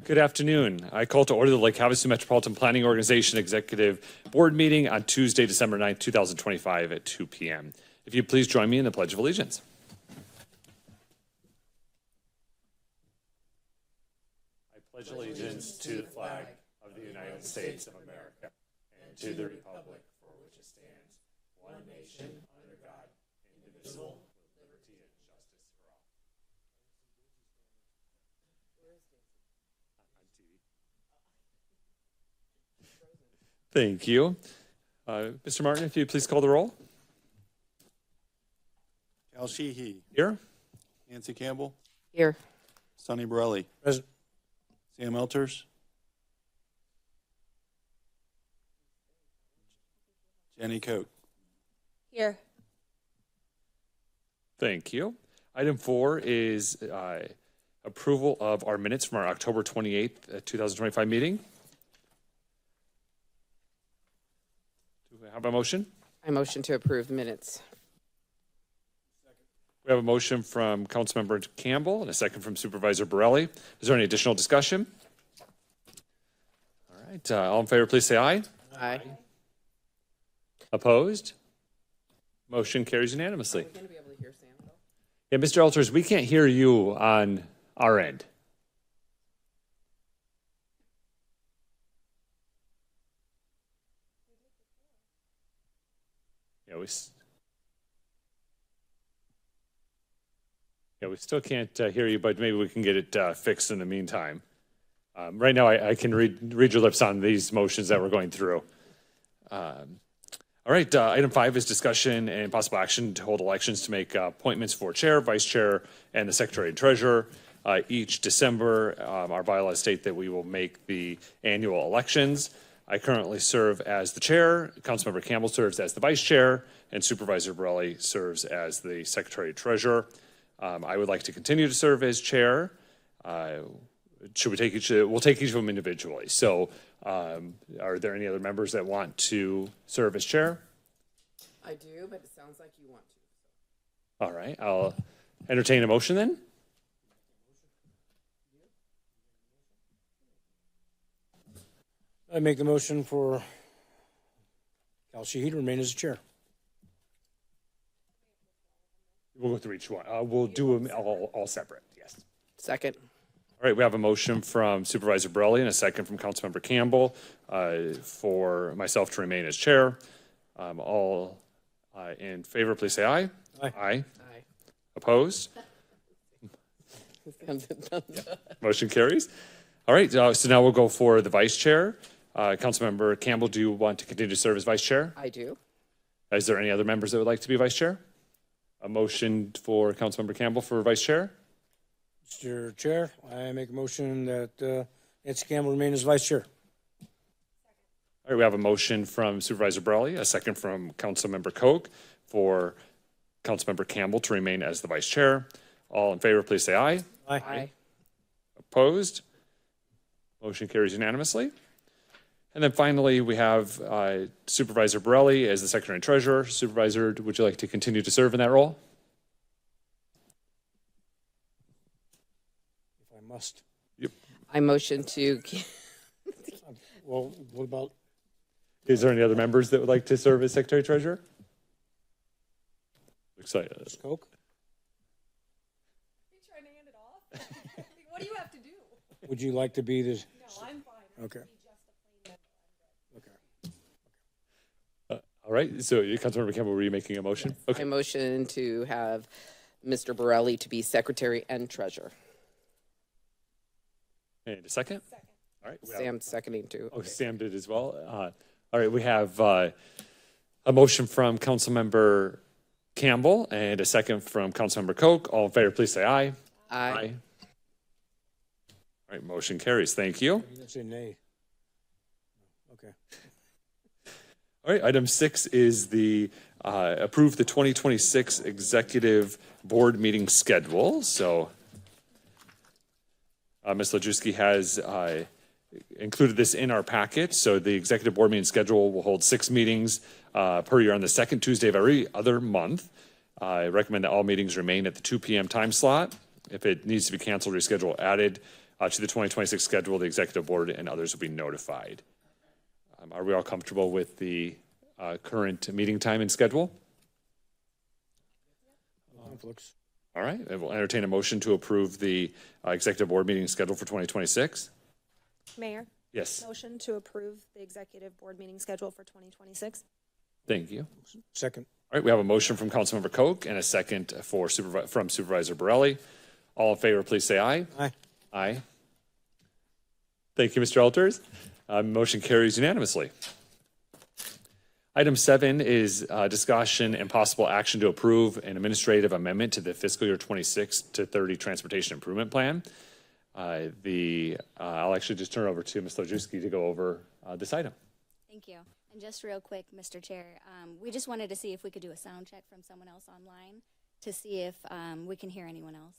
Good afternoon. I call to order the Lake Havasu Metropolitan Planning Organization Executive Board meeting on Tuesday, December 9th, 2025 at 2 p.m. If you please join me in the Pledge of Allegiance. I pledge allegiance to the flag of the United States of America and to the republic for which it stands, one nation, under God, indivisible, with liberty and justice for all. Thank you. Mr. Martin, if you please call the roll. Cal Sheehy. Here. Nancy Campbell. Here. Sonny Borelli. Present. Sam Elters. Jenny Coate. Here. Thank you. Item 4 is approval of our minutes from our October 28th, 2025 meeting. Do we have a motion? I motion to approve minutes. We have a motion from Councilmember Campbell and a second from Supervisor Borelli. Is there any additional discussion? All right. All in favor, please say aye. Aye. Opposed? Motion carries unanimously. Are we going to be able to hear Sam though? Yeah, Mr. Elters, we can't hear you on our end. We still can't hear you, but maybe we can get it fixed in the meantime. Right now, I can read your lips on these motions that we're going through. All right, item 5 is discussion and possible action to hold elections to make appointments for chair, vice chair, and the secretary and treasurer. Each December, our bylaws state that we will make the annual elections. I currently serve as the chair, Councilmember Campbell serves as the vice chair, and Supervisor Borelli serves as the secretary and treasurer. I would like to continue to serve as chair. Should we take we'll take each of them individually. So are there any other members that want to serve as chair? I do, but it sounds like you want to. All right, I'll entertain a motion then. I make the motion for Cal Sheehy to remain as chair. We'll go through each one. We'll do them all separate, yes. Second. All right, we have a motion from Supervisor Borelli and a second from Councilmember Campbell for myself to remain as chair. All in favor, please say aye. Aye. Aye. Aye. Opposed? Motion carries. All right, so now we'll go for the vice chair. Councilmember Campbell, do you want to continue to serve as vice chair? I do. Is there any other members that would like to be vice chair? A motion for Councilmember Campbell for vice chair? Mr. Chair, I make a motion that Nancy Campbell remain as vice chair. All right, we have a motion from Supervisor Borelli, a second from Councilmember Koch for Councilmember Campbell to remain as the vice chair. All in favor, please say aye. Aye. Aye. Opposed? Motion carries unanimously. And then finally, we have Supervisor Borelli as the secretary and treasurer. Supervisor, would you like to continue to serve in that role? If I must. Yep. I motion to. Well, what about? Is there any other members that would like to serve as secretary treasurer? Excited. Ms. Coke? Are you trying to hand it off? What do you have to do? Would you like to be the? No, I'm fine. Okay. All right, so Councilmember Campbell, were you making a motion? I motion to have Mr. Borelli to be secretary and treasurer. And a second? Second. All right. Sam seconding too. Oh, Sam did as well. All right, we have a motion from Councilmember Campbell and a second from Councilmember Koch. All in favor, please say aye. Aye. All right, motion carries. Thank you. You didn't say nay. Okay. All right, item 6 is the approve the 2026 executive board meeting schedule. So Ms. Lajewski has included this in our packet. So the executive board meeting schedule will hold 6 meetings per year on the second Tuesday of every other month. I recommend that all meetings remain at the 2 p.m. time slot. If it needs to be canceled or rescheduled, added, to the 2026 schedule. The executive board and others will be notified. Are we all comfortable with the current meeting time and schedule? Conflicts. All right, I will entertain a motion to approve the executive board meeting schedule for 2026. Mayor, Yes, motion to approve the executive board meeting schedule for 2026. thank you. Second. All right, we have a motion from Councilmember Koch and a second from Supervisor Borelli. All in favor, please say aye. Aye. Aye. Thank you, Mr. Alters. Motion carries unanimously. Item 7 is discussion and possible action to approve an administrative amendment to the fiscal year 26 to 30 transportation improvement plan. I'll actually just turn it over to Ms. Lojewski to go over this item. Thank you. And just real quick, Mr. Chair, we just wanted to see if we could do a sound check from someone else online to see if we can hear anyone else.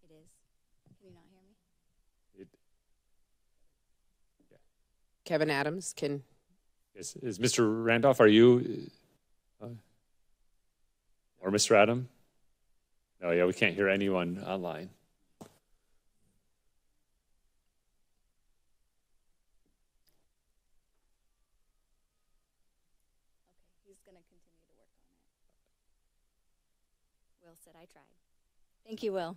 It is. Can you not hear me? Kevin Adams can, Is Mr. Randolph, are you, or Mr. Adam? No, yeah, we can't hear anyone online. Okay, he's going to continue to work on it. Will said I tried. Thank you, Will.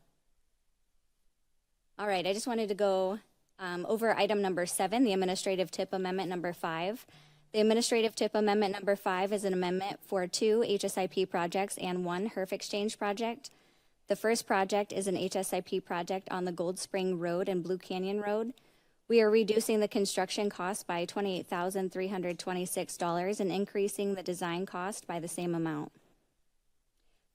All right, I just wanted to go over item number 7, the administrative tip amendment number 5. The administrative tip amendment number 5 is an amendment for 2 HSIP projects and 1 HERF exchange project. The first project is an HSIP project on the Gold Spring Road and Blue Canyon Road. We are reducing the construction cost by $28,326 and increasing the design cost by the same amount.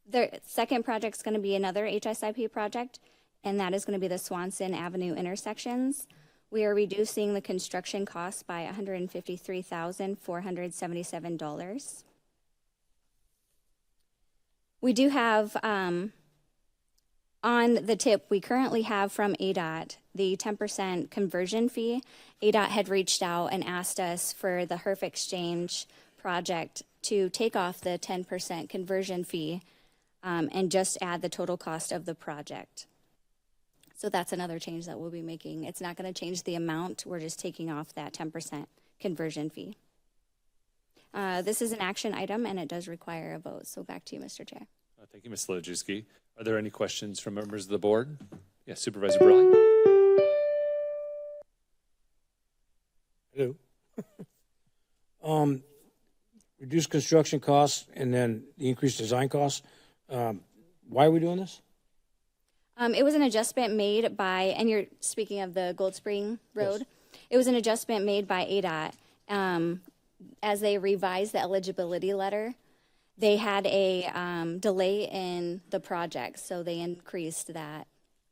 The second project is going to be another HSIP project, and that is going to be the Swanson Avenue intersections. We are reducing the construction cost by $153,477. We do have, on the tip, we currently have from ADOT the 10% conversion fee. ADOT had reached out and asked us for the HERF exchange project to take off the 10% conversion fee and just add the total cost of the project. So that's another change that we'll be making. It's not going to change the amount. We're just taking off that 10% conversion fee. This is an action item, and it does require a vote. So back to you, Mr. Chair. Thank you, Ms. Lojewski. Are there any questions from members of the board? Yes, Supervisor Borelli. Hello. Reduce construction costs and then the increased design costs. Why are we doing this? It was an adjustment made by, and you're speaking of the Gold Spring Road. Yes. It was an adjustment made by ADOT as they revised the eligibility letter. They had a delay in the project, so they increased that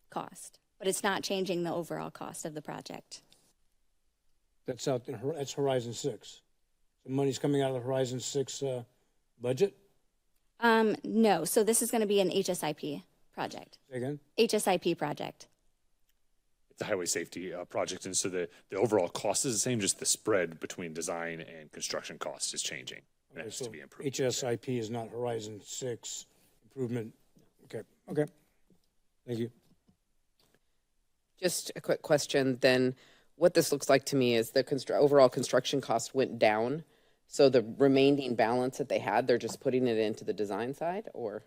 cost. But it's not changing the overall cost of the project. That's that's Horizon 6. The money's coming out of the Horizon 6 budget? No, so this is going to be an HSIP project. Say again? HSIP project. It's a highway safety project, and so the overall cost is the same, just the spread between design and construction cost is changing. And it has So to be improved. HSIP is not Horizon 6 improvement. Okay, okay. Thank you. just a quick question, then what this looks like to me is the overall construction cost went down. So the remaining balance that they had, they're just putting it into the design side, or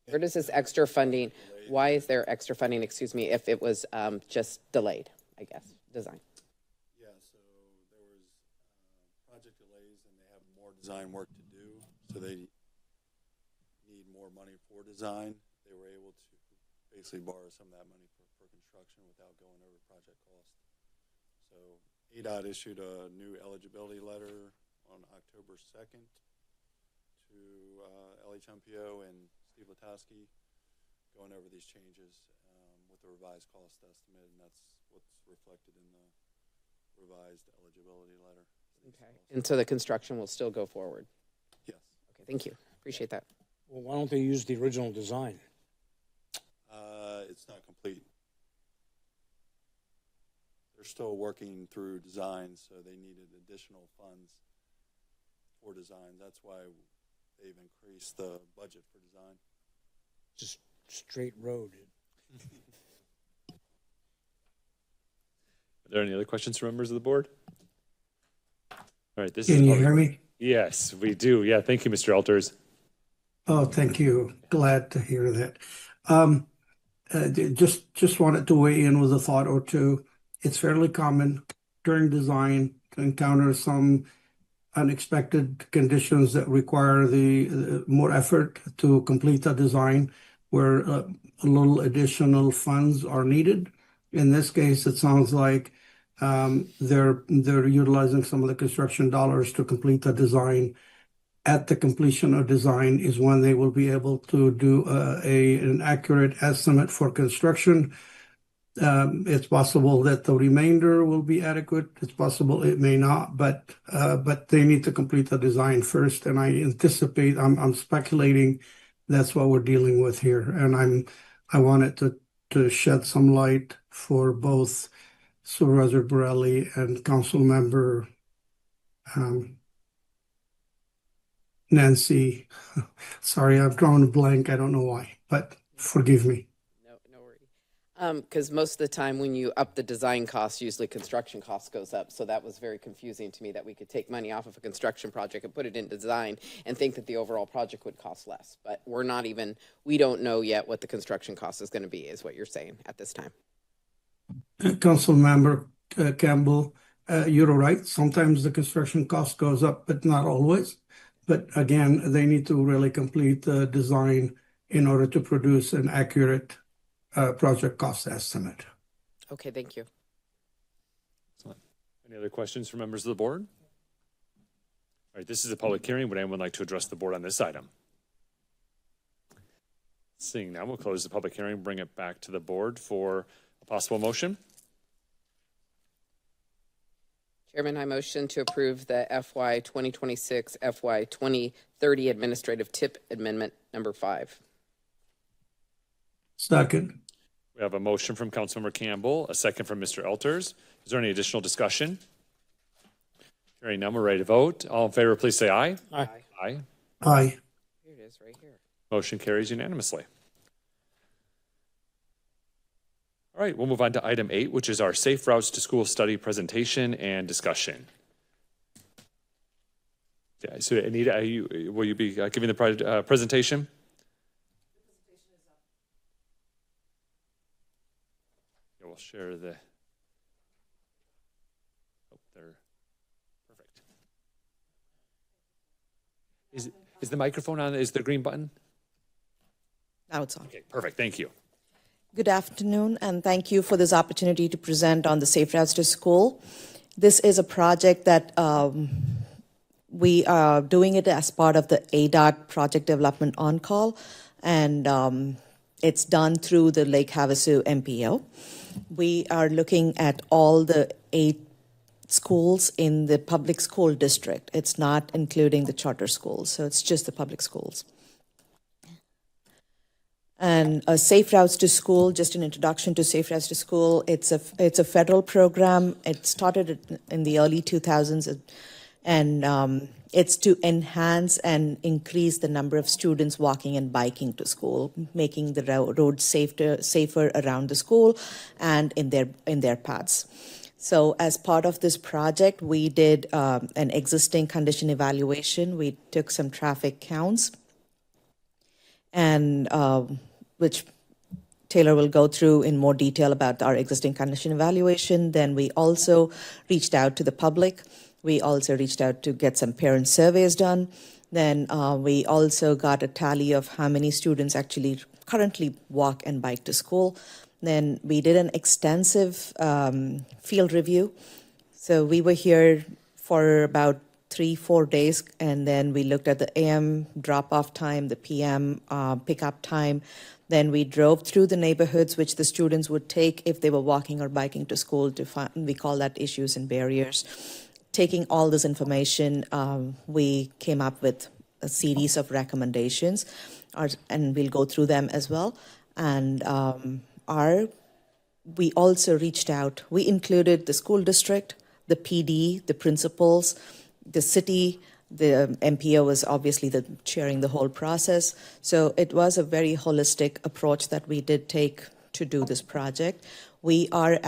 where does this extra funding, why is there extra funding, excuse me, if it was just delayed, I guess, design? Yeah, so there was project delays and they have more design work to do, so they need more money for design. They were able to basically borrow some of that money for construction without going over project cost. So ADOT issued a new eligibility letter on October 2nd to LHMPO and Steve Latowski, going over these changes with the revised cost estimate, and that's what's reflected in the revised eligibility letter. Okay. And so the construction will still go forward? Yes. Okay, thank you. Appreciate that. Well, why don't they use the original design? It's not complete. They're still working through design, so they needed additional funds for design. That's why they've increased the budget for design. Just straight road. there any other questions from members of the board? All right, this Can is. you hear me? Yes, we do. Yeah, thank you, Mr. Alters. Oh, thank you. Glad to hear that. Just wanted to weigh in with a thought or two. It's fairly common during design to encounter some unexpected conditions that require the more effort to complete a design where a little additional funds are needed. In this case, it sounds like they're utilizing some of the construction dollars to complete the design. At the completion of design is when they will be able to do an accurate estimate for construction. It's possible that the remainder will be adequate. It's possible it may not, but they need to complete the design first. And I anticipate, I'm speculating that's what we're dealing with here. And I wanted to shed some light for both Supervisor Borelli and Council Member Nancy. Sorry, I've drawn a blank. I don't know why, but forgive me. No worry. Because most of the time when you up the design costs, usually construction costs goes up. So that was very confusing to me that we could take money off of a construction project and put it in design and think that the overall project would cost less. But we don't know yet what the construction cost is going to be, is what you're saying at this time. Council Member Campbell, you're right. Sometimes the construction cost goes up, but not always. But again, they need to really complete the design in order to produce an accurate project cost estimate. Okay, thank you. Excellent. Any other questions from members of the board? All right, this is a public hearing. Would anyone like to address the board on this item? Seeing none, we'll close the public hearing, bring it back to the board for a possible motion. Chairman, I motion to approve the FY 2026, FY 2030 Administrative Tip Amendment number 5. Second. We have a motion from Councilmember Campbell, a second from Mr. Elters. Is there any additional discussion? Hearing none, we're ready to vote. All in favor, please say aye. Aye. Aye. Aye. Here it is, right here. Motion carries unanimously. All right, we'll move on to item 8, which is our Safe Routes to School study presentation and discussion. Yeah, so Anita, will you be giving the presentation? Yeah, we'll share the. Oh, they're perfect. Is the microphone on? Is the green button? Now it's on. Okay, perfect. Thank you. Good afternoon, and thank you for this opportunity to present on the Safe Routes to School. This is a project that we are doing it as part of the ADOT Project Development On-Call, and it's done through the Lake Havasu MPO. We are looking at all the 8 schools in the public school district. It's not including the charter schools, so it's just the public schools. And Safe Routes to School, just an introduction to Safe Routes to School. It's a federal program. It started in the early 2000s, and it's to enhance and increase the number of students walking and biking to school, making the roads safer around the school and in their paths. So as part of this project, we did an existing condition evaluation. We took some traffic counts, and which Taylor will go through in more detail about our existing condition evaluation. Then we also reached out to the public. We also reached out to get some parent surveys done. Then we also got a tally of how many students actually currently walk and bike to school. Then we did an extensive field review. So we were here for about 3-4 days, and then we looked at the AM drop-off time, the PM pickup time. Then we drove through the neighborhoods which the students would take if they were walking or biking to school. We call that issues and barriers. Taking all this information, we came up with a series of recommendations, and we'll go through them as well. And we also reached out. We included the school district, the PD, the principals, the city. The MPO was obviously chairing the whole process. So it was a very holistic approach that we did take to do this project. We are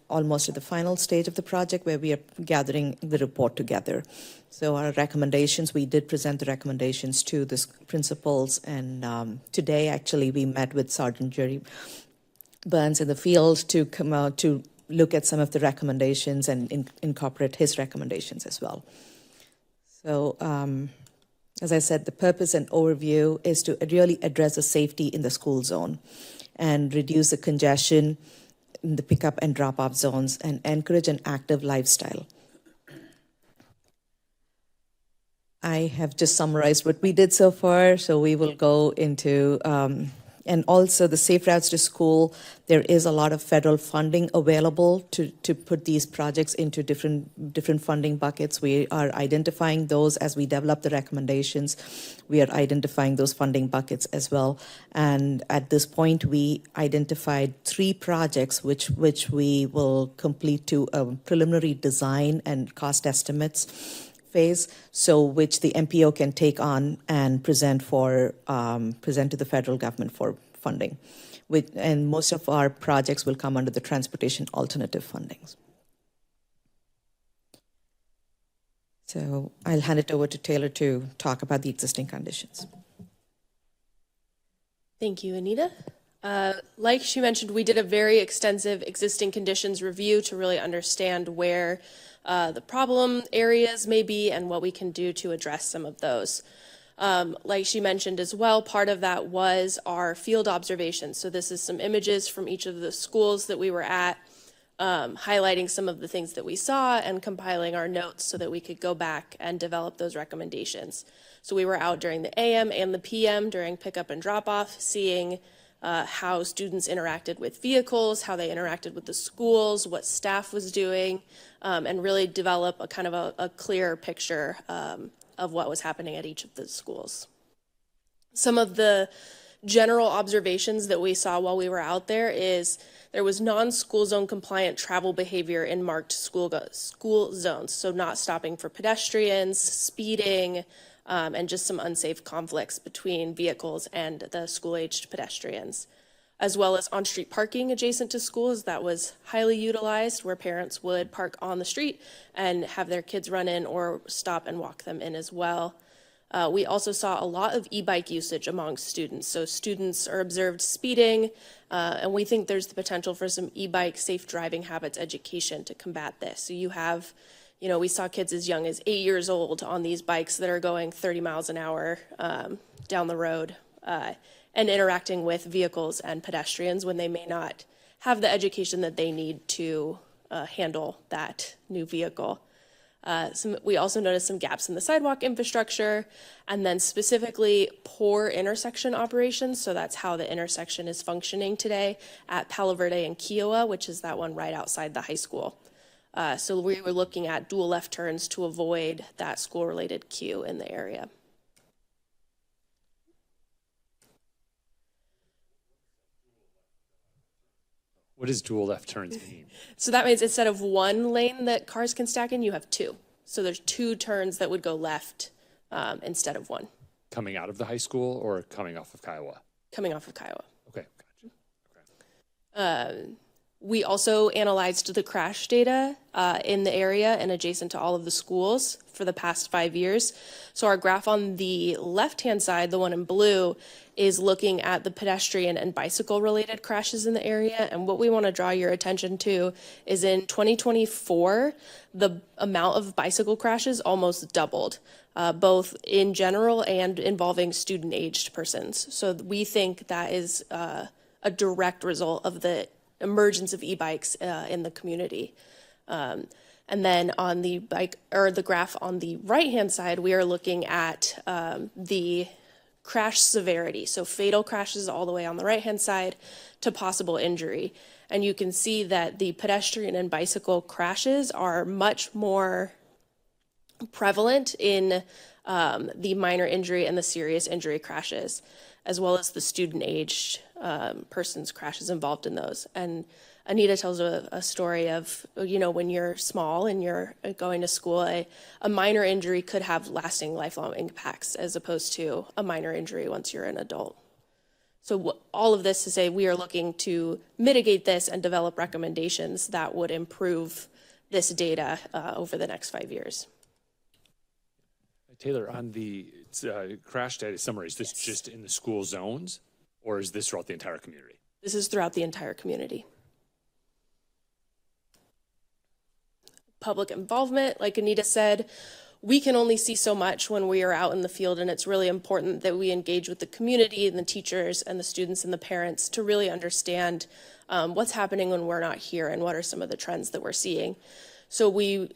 almost at the final stage of the project where we are gathering the report together. So our recommendations, we did present the recommendations to the principals, and today actually we met with Sergeant Jerry Burns in the field to come out to look at some of the recommendations and incorporate his recommendations as well. So as I said, the purpose and overview is to really address the safety in the school zone and reduce the congestion in the pickup and drop-off zones and encourage an active lifestyle. I have just summarized what we did so far, so we will go into, and also the Safe Routes to School, there is a lot of federal funding available to put these projects into different funding buckets. We are identifying those as we develop the recommendations. We are identifying those funding buckets as well. And at this point, we identified 3 projects which we will complete to a preliminary design and cost estimates phase, so which the MPO can take on and present to the federal government for funding. And most of our projects will come under the transportation alternative fundings. So I'll hand it over to Taylor to talk about the existing conditions. Thank you, Anita. Like she mentioned, we did a very extensive existing conditions review to really understand where the problem areas may be and what we can do to address some of those. Like she mentioned as well, part of that was our field observations. So this is some images from each of the schools that we were at, highlighting some of the things that we saw and compiling our notes so that we could go back and develop those recommendations. So we were out during the AM and the PM during pickup and drop-off, seeing how students interacted with vehicles, how they interacted with the schools, what staff was doing, and really develop a kind of a clear picture of what was happening at each of the schools. Some of the general observations that we saw while we were out there is there was non-school zone compliant travel behavior in marked school zones, so not stopping for pedestrians, speeding, and just some unsafe conflicts between vehicles and the school-aged pedestrians, as well as on-street parking adjacent to schools. That was highly utilized, where parents would park on the street and have their kids run in or stop and walk them in as well. We also saw a lot of e-bike usage among students. So students are observed speeding, and we think there's the potential for some e-bike safe driving habits education to combat this. So you have, we saw kids as young as 8 years old on these bikes that are going 30 miles an hour down the road and interacting with vehicles and pedestrians when they may not have the education that they need to handle that new vehicle. We also noticed some gaps in the sidewalk infrastructure, and then specifically poor intersection operations. So that's how the intersection is functioning today at Palo Verde and Kiowa, which is that one right outside the high school. So we were looking at dual left turns to avoid that school-related queue in the area. What does dual left turns mean? So that means instead of one lane that cars can stack in, you have 2. So there's 2 turns that would go left instead of 1. Coming out of the high school or coming off of Kiowa? Coming off of Kiowa. Okay, gotcha. Okay. We also analyzed the crash data in the area and adjacent to all of the schools for the past 5 years. So our graph on the left-hand side, the one in blue, is looking at the pedestrian and bicycle-related crashes in the area. And what we want to draw your attention to is in 2024, the amount of bicycle crashes almost doubled, both in general and involving student-aged persons. So we think that is a direct result of the emergence of e-bikes in the community. And then on the the graph on the right-hand side, we are looking at the crash severity. So fatal crashes all the way on the right-hand side to possible injury. And you can see that the pedestrian and bicycle crashes are much more prevalent in the minor injury and the serious injury crashes, as well as the student-aged persons crashes involved in those. And Anita tells a story of, when you're small and you're going to school, a minor injury could have lasting lifelong impacts as opposed to a minor injury once you're an adult. So all of this to say, we are looking to mitigate this and develop recommendations that would improve this data over the next 5 years. Taylor, on the crash data summary, is this just in the school zones, or is this throughout the entire community? This is throughout the entire community. Public involvement, like Anita said, we can only see so much when we are out in the field, and it's really important that we engage with the community and the teachers and the students and the parents to really understand what's happening when we're not here and what are some of the trends that we're seeing. So we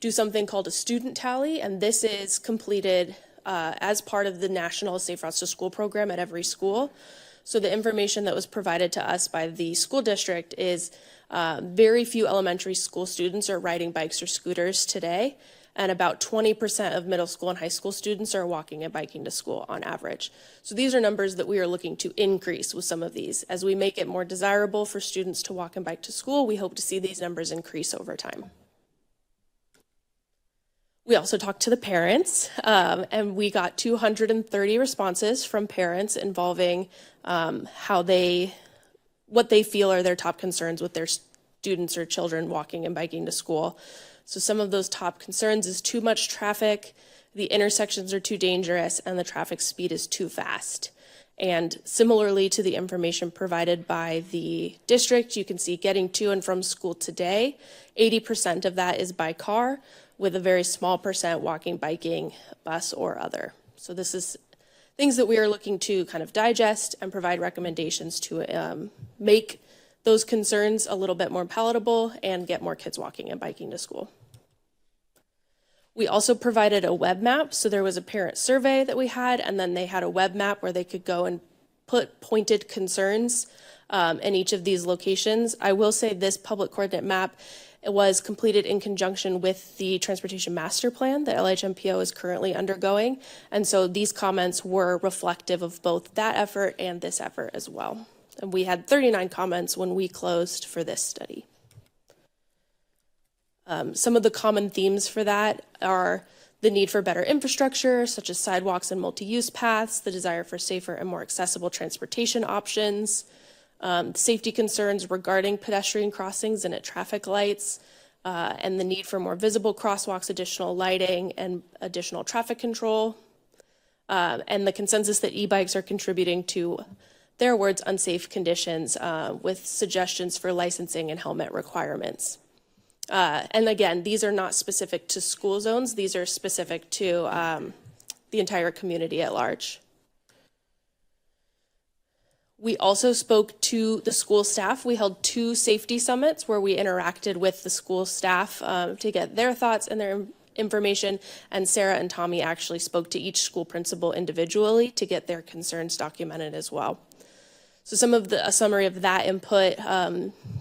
do something called a student tally, and this is completed as part of the National Safe Routes to School program at every school. So the information that was provided to us by the school district is very few elementary school students are riding bikes or scooters today, and about 20% of middle school and high school students are walking and biking to school on average. So these are numbers that we are looking to increase with some of these. As we make it more desirable for students to walk and bike to school, we hope to see these numbers increase over time. We also talked to the parents, and we got 230 responses from parents involving what they feel are their top concerns with their students or children walking and biking to school. So some of those top concerns is too much traffic, the intersections are too dangerous, and the traffic speed is too fast. And similarly to the information provided by the district, you can see getting to and from school today, 80% of that is by car, with a very small percent walking, biking, bus, or other. So this is things that we are looking to kind of digest and provide recommendations to make those concerns a little bit more palatable and get more kids walking and biking to school. We also provided a web map. So there was a parent survey that we had, and then they had a web map where they could go and put pointed concerns in each of these locations. I will say this public coordinate map was completed in conjunction with the Transportation Master Plan that LHMPO is currently undergoing. And so these comments were reflective of both that effort and this effort as well. And we had 39 comments when we closed for this study. Some of the common themes for that are the need for better infrastructure, such as sidewalks and multi-use paths, the desire for safer and more accessible transportation options, safety concerns regarding pedestrian crossings and at traffic lights, and the need for more visible crosswalks, additional lighting, and additional traffic control, and the consensus that e-bikes are contributing to, their words, unsafe conditions, with suggestions for licensing and helmet requirements. And again, these are not specific to school zones. These are specific to the entire community at large. We also spoke to the school staff. We held 2 safety summits where we interacted with the school staff to get their thoughts and their information. And Sarah and Tommy actually spoke to each school principal individually to get their concerns documented as well. So a summary of that input,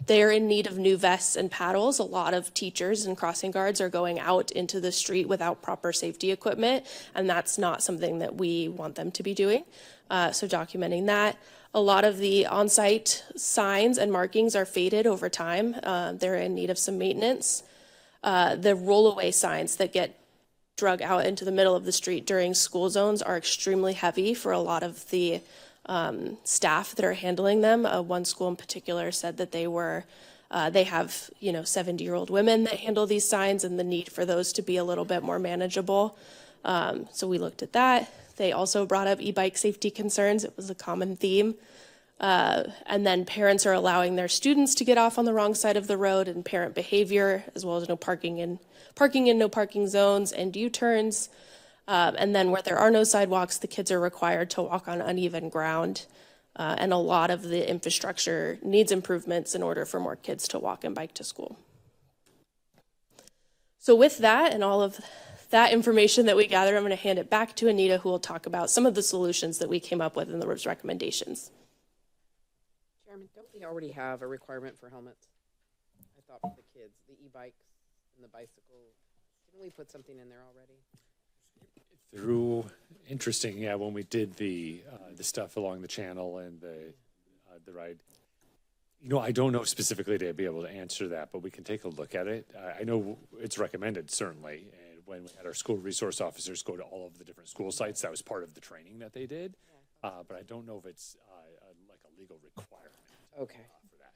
they're in need of new vests and paddles. A lot of teachers and crossing guards are going out into the street without proper safety equipment, and that's not something that we want them to be doing. So documenting that. A lot of the on-site signs and markings are faded over time. They're in need of some maintenance. The rollaway signs that get drug out into the middle of the street during school zones are extremely heavy for a lot of the staff that are handling them. One school in particular said that they have 70-year-old women that handle these signs, and the need for those to be a little bit more manageable. So we looked at that. They also brought up e-bike safety concerns. It was a common theme. And then parents are allowing their students to get off on the wrong side of the road, and parent behavior, as well as no parking in no parking zones and U-turns. And then where there are no sidewalks, the kids are required to walk on uneven ground. And a lot of the infrastructure needs improvements in order for more kids to walk and bike to school. So with that and all of that information that we gather, I'm going to hand it back to Anita, who will talk about some of the solutions that we came up with in those recommendations. Chairman, don't we already have a requirement for helmets? I thought for the kids, the e-bikes and the bicycles, didn't we put something in there already? Interesting, yeah, when we did the stuff along the channel and the ride. I don't know specifically to be able to answer that, but we can take a look at it. I know it's recommended, certainly. And when we had our school resource officers go to all of the different school sites, that was part of the training that they did. But I don't know if it's legal requirement Okay. for that.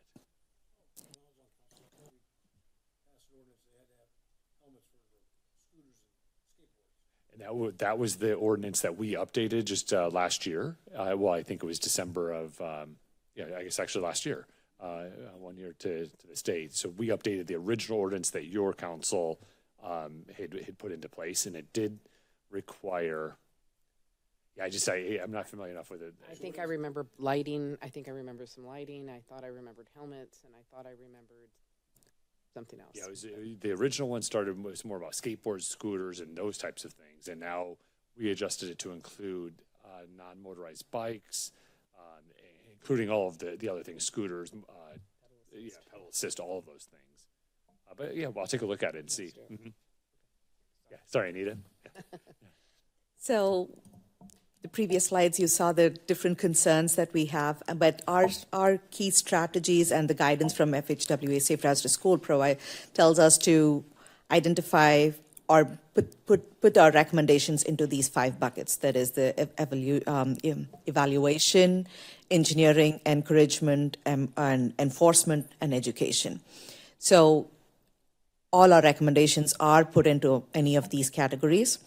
And that was the ordinance that we updated just last year. Well, I think it was December of, I guess actually last year, 1 year to the state. So we updated the original ordinance that your council had put into place, and it did require. Yeah, I'm not familiar enough with it. I think I remember lighting. I think I remember some lighting. I thought I remembered helmets, and I thought I remembered something else. Yeah, it was the original one was more about skateboards, scooters, and those types of things, and now we adjusted it to include non-motorized bikes, including all of the other things, scooters, pedal assist, all of those things. But yeah, well, I'll take a look at it and see. Mm-hmm. Yeah, sorry, Anita. So the previous slides, you saw the different concerns that we have, but our key strategies and the guidance from FHWA Safe Routes to School tells us to identify or put our recommendations into these 5 buckets. That is the evaluation, engineering, encouragement, and enforcement, and education. So all our recommendations are put into any of these categories.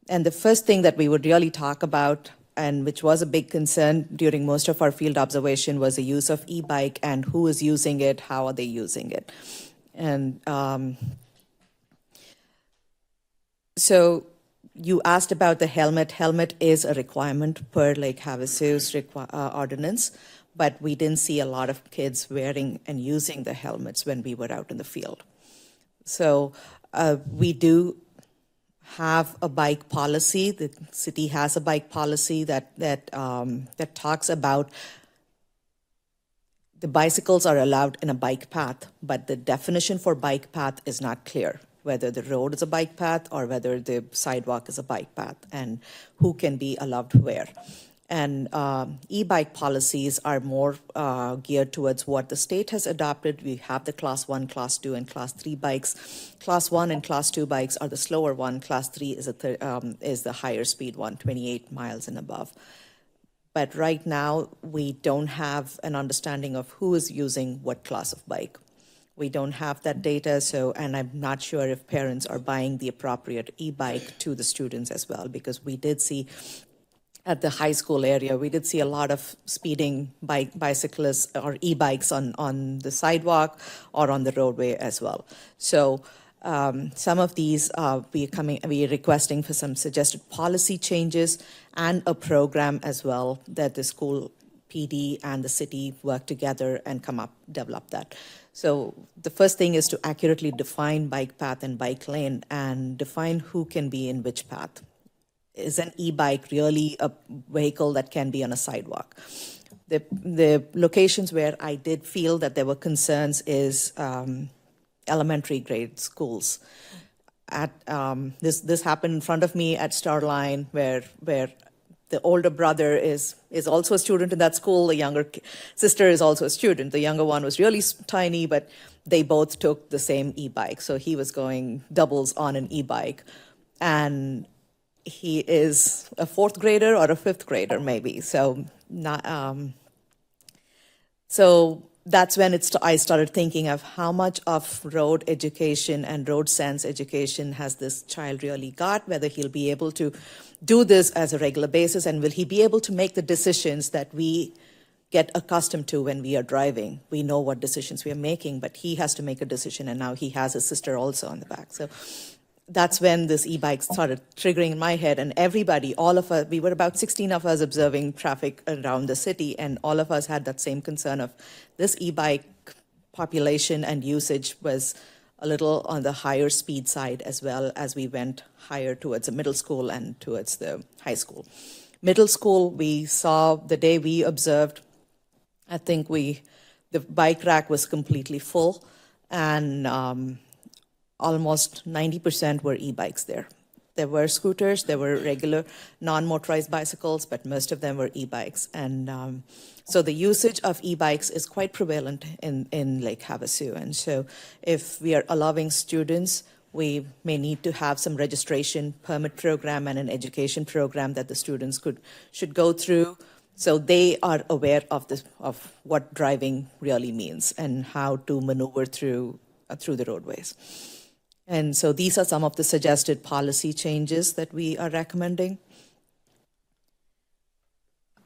And the first thing that we would really talk about, and which was a big concern during most of our field observation, was the use of e-bike and who is using it, how are they using it. And so you asked about the helmet. Helmet is a requirement per Lake Havasu's ordinance, but we didn't see a lot of kids wearing and using the helmets when we were out in the field. So we do have a bike policy. The city has a bike policy that talks about the bicycles are allowed in a bike path, but the definition for bike path is not clear, whether the road is a bike path or whether the sidewalk is a bike path, and who can be allowed where. And e-bike policies are more geared towards what the state has adopted. We have the Class 1, Class 2, and Class 3 bikes. Class 1 and Class 2 bikes are the slower one. Class 3 is the higher speed one, 28 miles and above. But right now, we don't have an understanding of who is using what class of bike. We don't have that data, and I'm not sure if parents are buying the appropriate e-bike to the students as well, because we did see at the high school area, we did see a lot of speeding bicyclists or e-bikes on the sidewalk or on the roadway as well. So some of these we are requesting for some suggested policy changes and a program as well that the school PD and the city work together and develop that. So the first thing is to accurately define bike path and bike lane and define who can be in which path. Is an e-bike really a vehicle that can be on a sidewalk? The locations where I did feel that there were concerns is elementary grade schools. This happened in front of me at Starline, where the older brother is also a student in that school. The younger sister is also a student. The younger one was really tiny, but they both took the same e-bike. So he was going doubles on an e-bike, and he is a 4th grader or a 5th grader, maybe. So so that's when I started thinking of how much of road education and road sense education has this child really got, whether he'll be able to do this as a regular basis, and will he be able to make the decisions that we get accustomed to when we are driving. We know what decisions we are making, but he has to make a decision, and now he has his sister also on the back. So that's when this e-bike started triggering in my head, and everybody, all of us, we were about 16 of us observing traffic around the city, and all of us had that same concern of this e-bike population and usage was a little on the higher speed side, as well as we went higher towards the middle school and towards the high school. Middle school, we saw the day we observed, I think the bike rack was completely full, and almost 90% were e-bikes there. There were scooters, there were regular non-motorized bicycles, but most of them were e-bikes. And so the usage of e-bikes is quite prevalent in Lake Havasu. And so if we are allowing students, we may need to have some registration permit program and an education program that the students should go through So they are aware of this, of what driving really means and how to maneuver through the roadways. And so these are some of the suggested policy changes that we are recommending.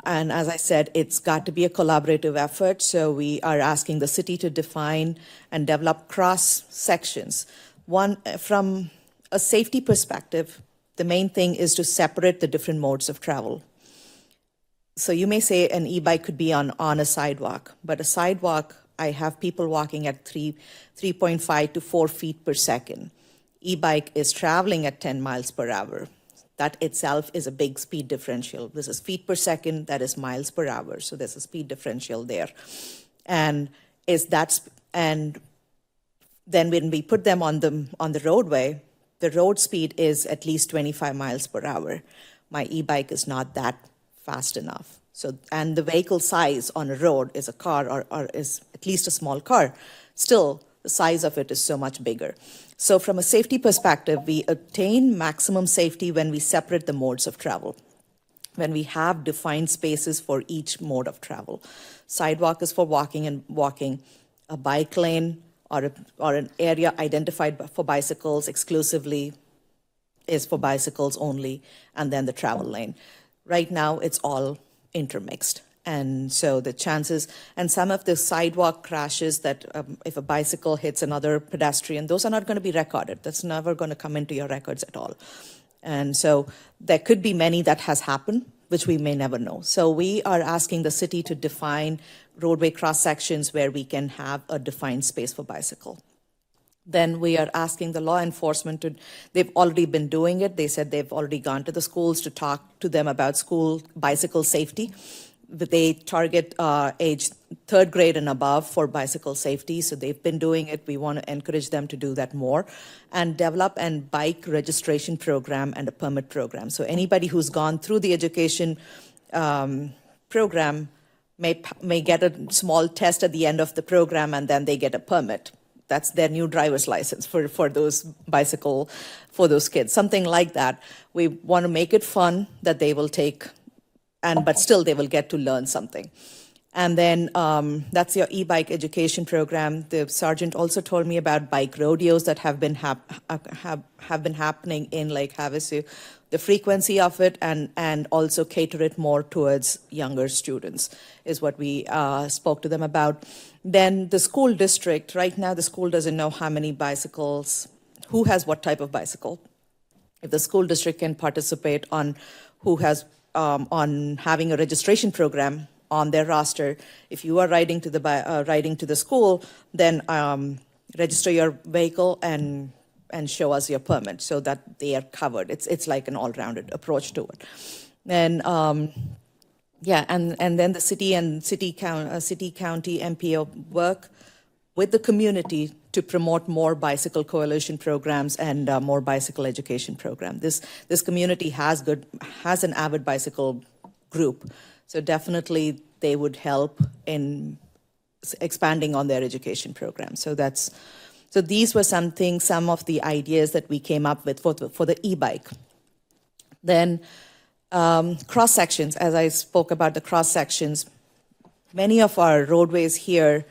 And as I said, it's got to be a collaborative effort. So we are asking the city to define and develop cross sections. One, from a safety perspective, the main thing is to separate the different modes of travel. So you may say an e-bike could be on a sidewalk, but a sidewalk, I have people walking at 3.5 to 4 feet per second. E-bike is traveling at 10 miles per hour. That itself is a big speed differential. This is feet per second, that is miles per hour. So there's a speed differential there. And then when we put them on the roadway, the road speed is at least 25 miles per hour. My e-bike is not that fast enough. So, and the vehicle size on a road is a car or is at least a small car. Still, the size of it is so much bigger. So from a safety perspective, we attain maximum safety when we separate the modes of travel, when we have defined spaces for each mode of travel. Sidewalk is for walking and walking. A bike lane or an area identified for bicycles exclusively is for bicycles only, and then the travel lane. Right now, it's all intermixed. And so the chances, and some of the sidewalk crashes that if a bicycle hits another pedestrian, those are not going to be recorded. That's never going to come into your records at all. And so there could be many that has happened, which we may never know. So we are asking the city to define roadway cross sections where we can have a defined space for bicycle. Then we are asking the law enforcement they've already been doing it. They said they've already gone to the schools to talk to them about school bicycle safety. They target age 3rd grade and above for bicycle safety, so they've been doing it. We want to encourage them to do that more and develop a bike registration program and a permit program. So anybody who's gone through the education program may get a small test at the end of the program, and then they get a permit. That's their new driver's license for those kids, something like that. We want to make it fun that they will take, but still they will get to learn something. And then that's your e-bike education program. The sergeant also told me about bike rodeos that have been happening in Lake Havasu, the frequency of it, and also cater it more towards younger students is what we spoke to them about. Then the school district, right now the school doesn't know how many bicycles, who has what type of bicycle. If the school district can participate on who has on having a registration program on their roster, if you are riding to the school, then register your vehicle and show us your permit so that they are covered. It's like an all-rounded approach to it. And and then the city and city county MPO work with the community to promote more bicycle coalition programs and more bicycle education program. This community has an avid bicycle group, so definitely they would help in expanding on their education program. So these were some of the ideas that we came up with for the e-bike. Then cross sections, as I spoke about the cross sections, many of our roadways here,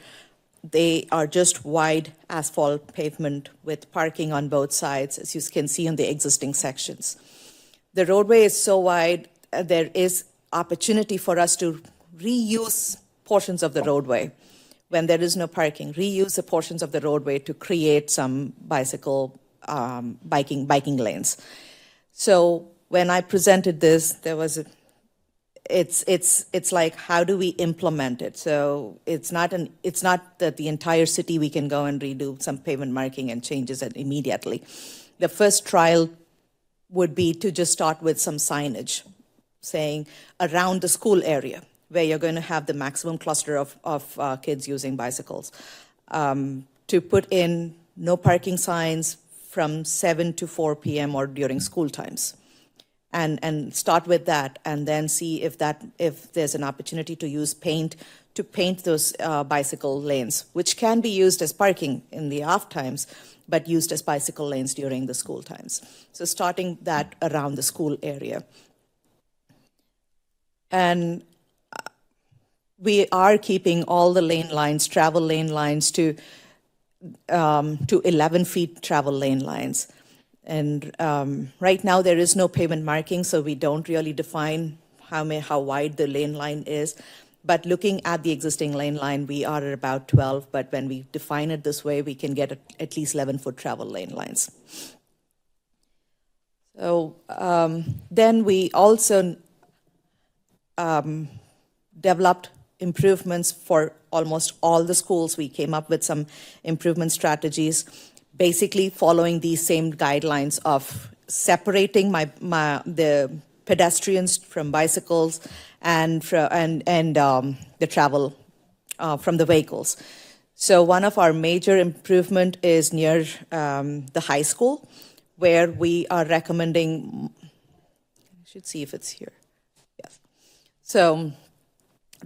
they are just wide asphalt pavement with parking on both sides, as you can see on the existing sections. The roadway is so wide, there is opportunity for us to reuse portions of the roadway when there is no parking, reuse the portions of the roadway to create some biking lanes. So when I presented this, it's like, how do we implement it? So it's not that the entire city we can go and redo some pavement marking and changes it immediately. The first trial would be to just start with some signage saying around the school area where you're going to have the maximum cluster of kids using bicycles, to put in no parking signs from 7 to 4 p.m. or during school times. And start with that, and then see if there's an opportunity to use paint to paint those bicycle lanes, which can be used as parking in the off times, but used as bicycle lanes during the school times. So starting that around the school area. And we are keeping all the lane lines, travel lane lines to 11 feet travel lane lines. And right now there is no pavement marking, so we don't really define how wide the lane line is. But looking at the existing lane line, we are at about 12, but when we define it this way, we can get at least 11-foot travel lane lines. So then we also developed improvements for almost all the schools. We came up with some improvement strategies, basically following these same guidelines of separating the pedestrians from bicycles and the travel from the vehicles. So one of our major improvement is near the high school, where we are recommending, I should see if it's here. Yes. So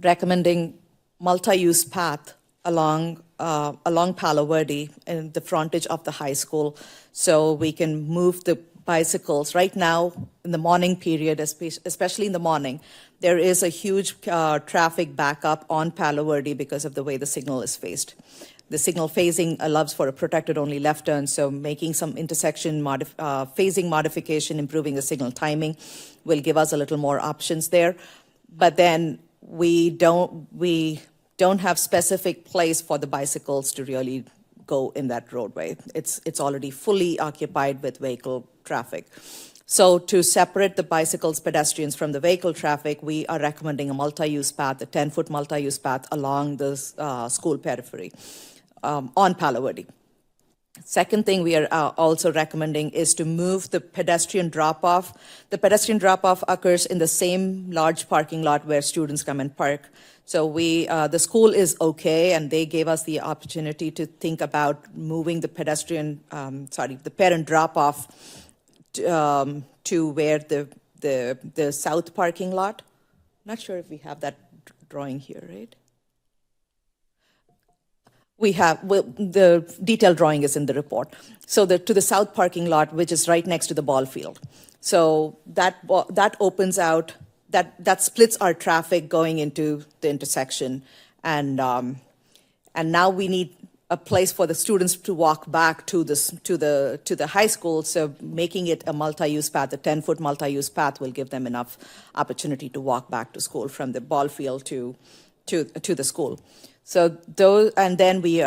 recommending multi-use path along Palo Verde in the frontage of the high school, so we can move the bicycles. Right now, in the morning period, especially in the morning, there is a huge traffic backup on Palo Verde because of the way the signal is phased. The signal phasing allows for a protected only left turn, so making some intersection phasing modification, improving the signal timing will give us a little more options there. But then we don't have specific place for the bicycles to really go in that roadway. It's already fully occupied with vehicle traffic. So to separate the bicycles, pedestrians from the vehicle traffic, we are recommending a multi-use path, a 10-foot multi-use path along the school periphery on Palo Verde. Second thing we are also recommending is to move the pedestrian drop-off. The pedestrian drop-off occurs in the same large parking lot where students come and park. So the school is okay, and they gave us the opportunity to think about moving the the parent drop-off to where the south parking lot. Not sure if we have that drawing here, right? The detailed drawing is in the report. So to the south parking lot, which is right next to the ball field. So that opens out, that splits our traffic going into the intersection. And now we need a place for the students to walk back to the high school. So making it a multi-use path, a 10-foot multi-use path will give them enough opportunity to walk back to school from the ball field to the school. So those, and then we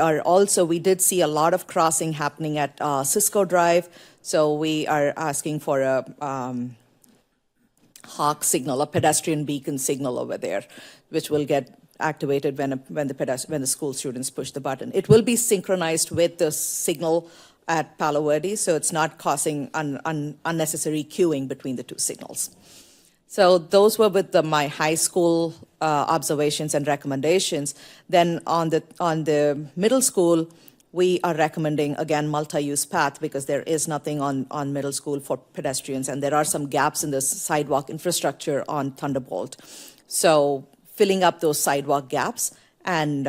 did see a lot of crossing happening at Cisco Drive. So we are asking for a hawk signal, a pedestrian beacon signal over there, which will get activated when the school students push the button. It will be synchronized with the signal at Palo Verde, so it's not causing unnecessary queuing between the two signals. So those were with my high school observations and recommendations. Then on the middle school, we are recommending, again, multi-use path because there is nothing on middle school for pedestrians, and there are some gaps in the sidewalk infrastructure on Thunderbolt. So filling up those sidewalk gaps and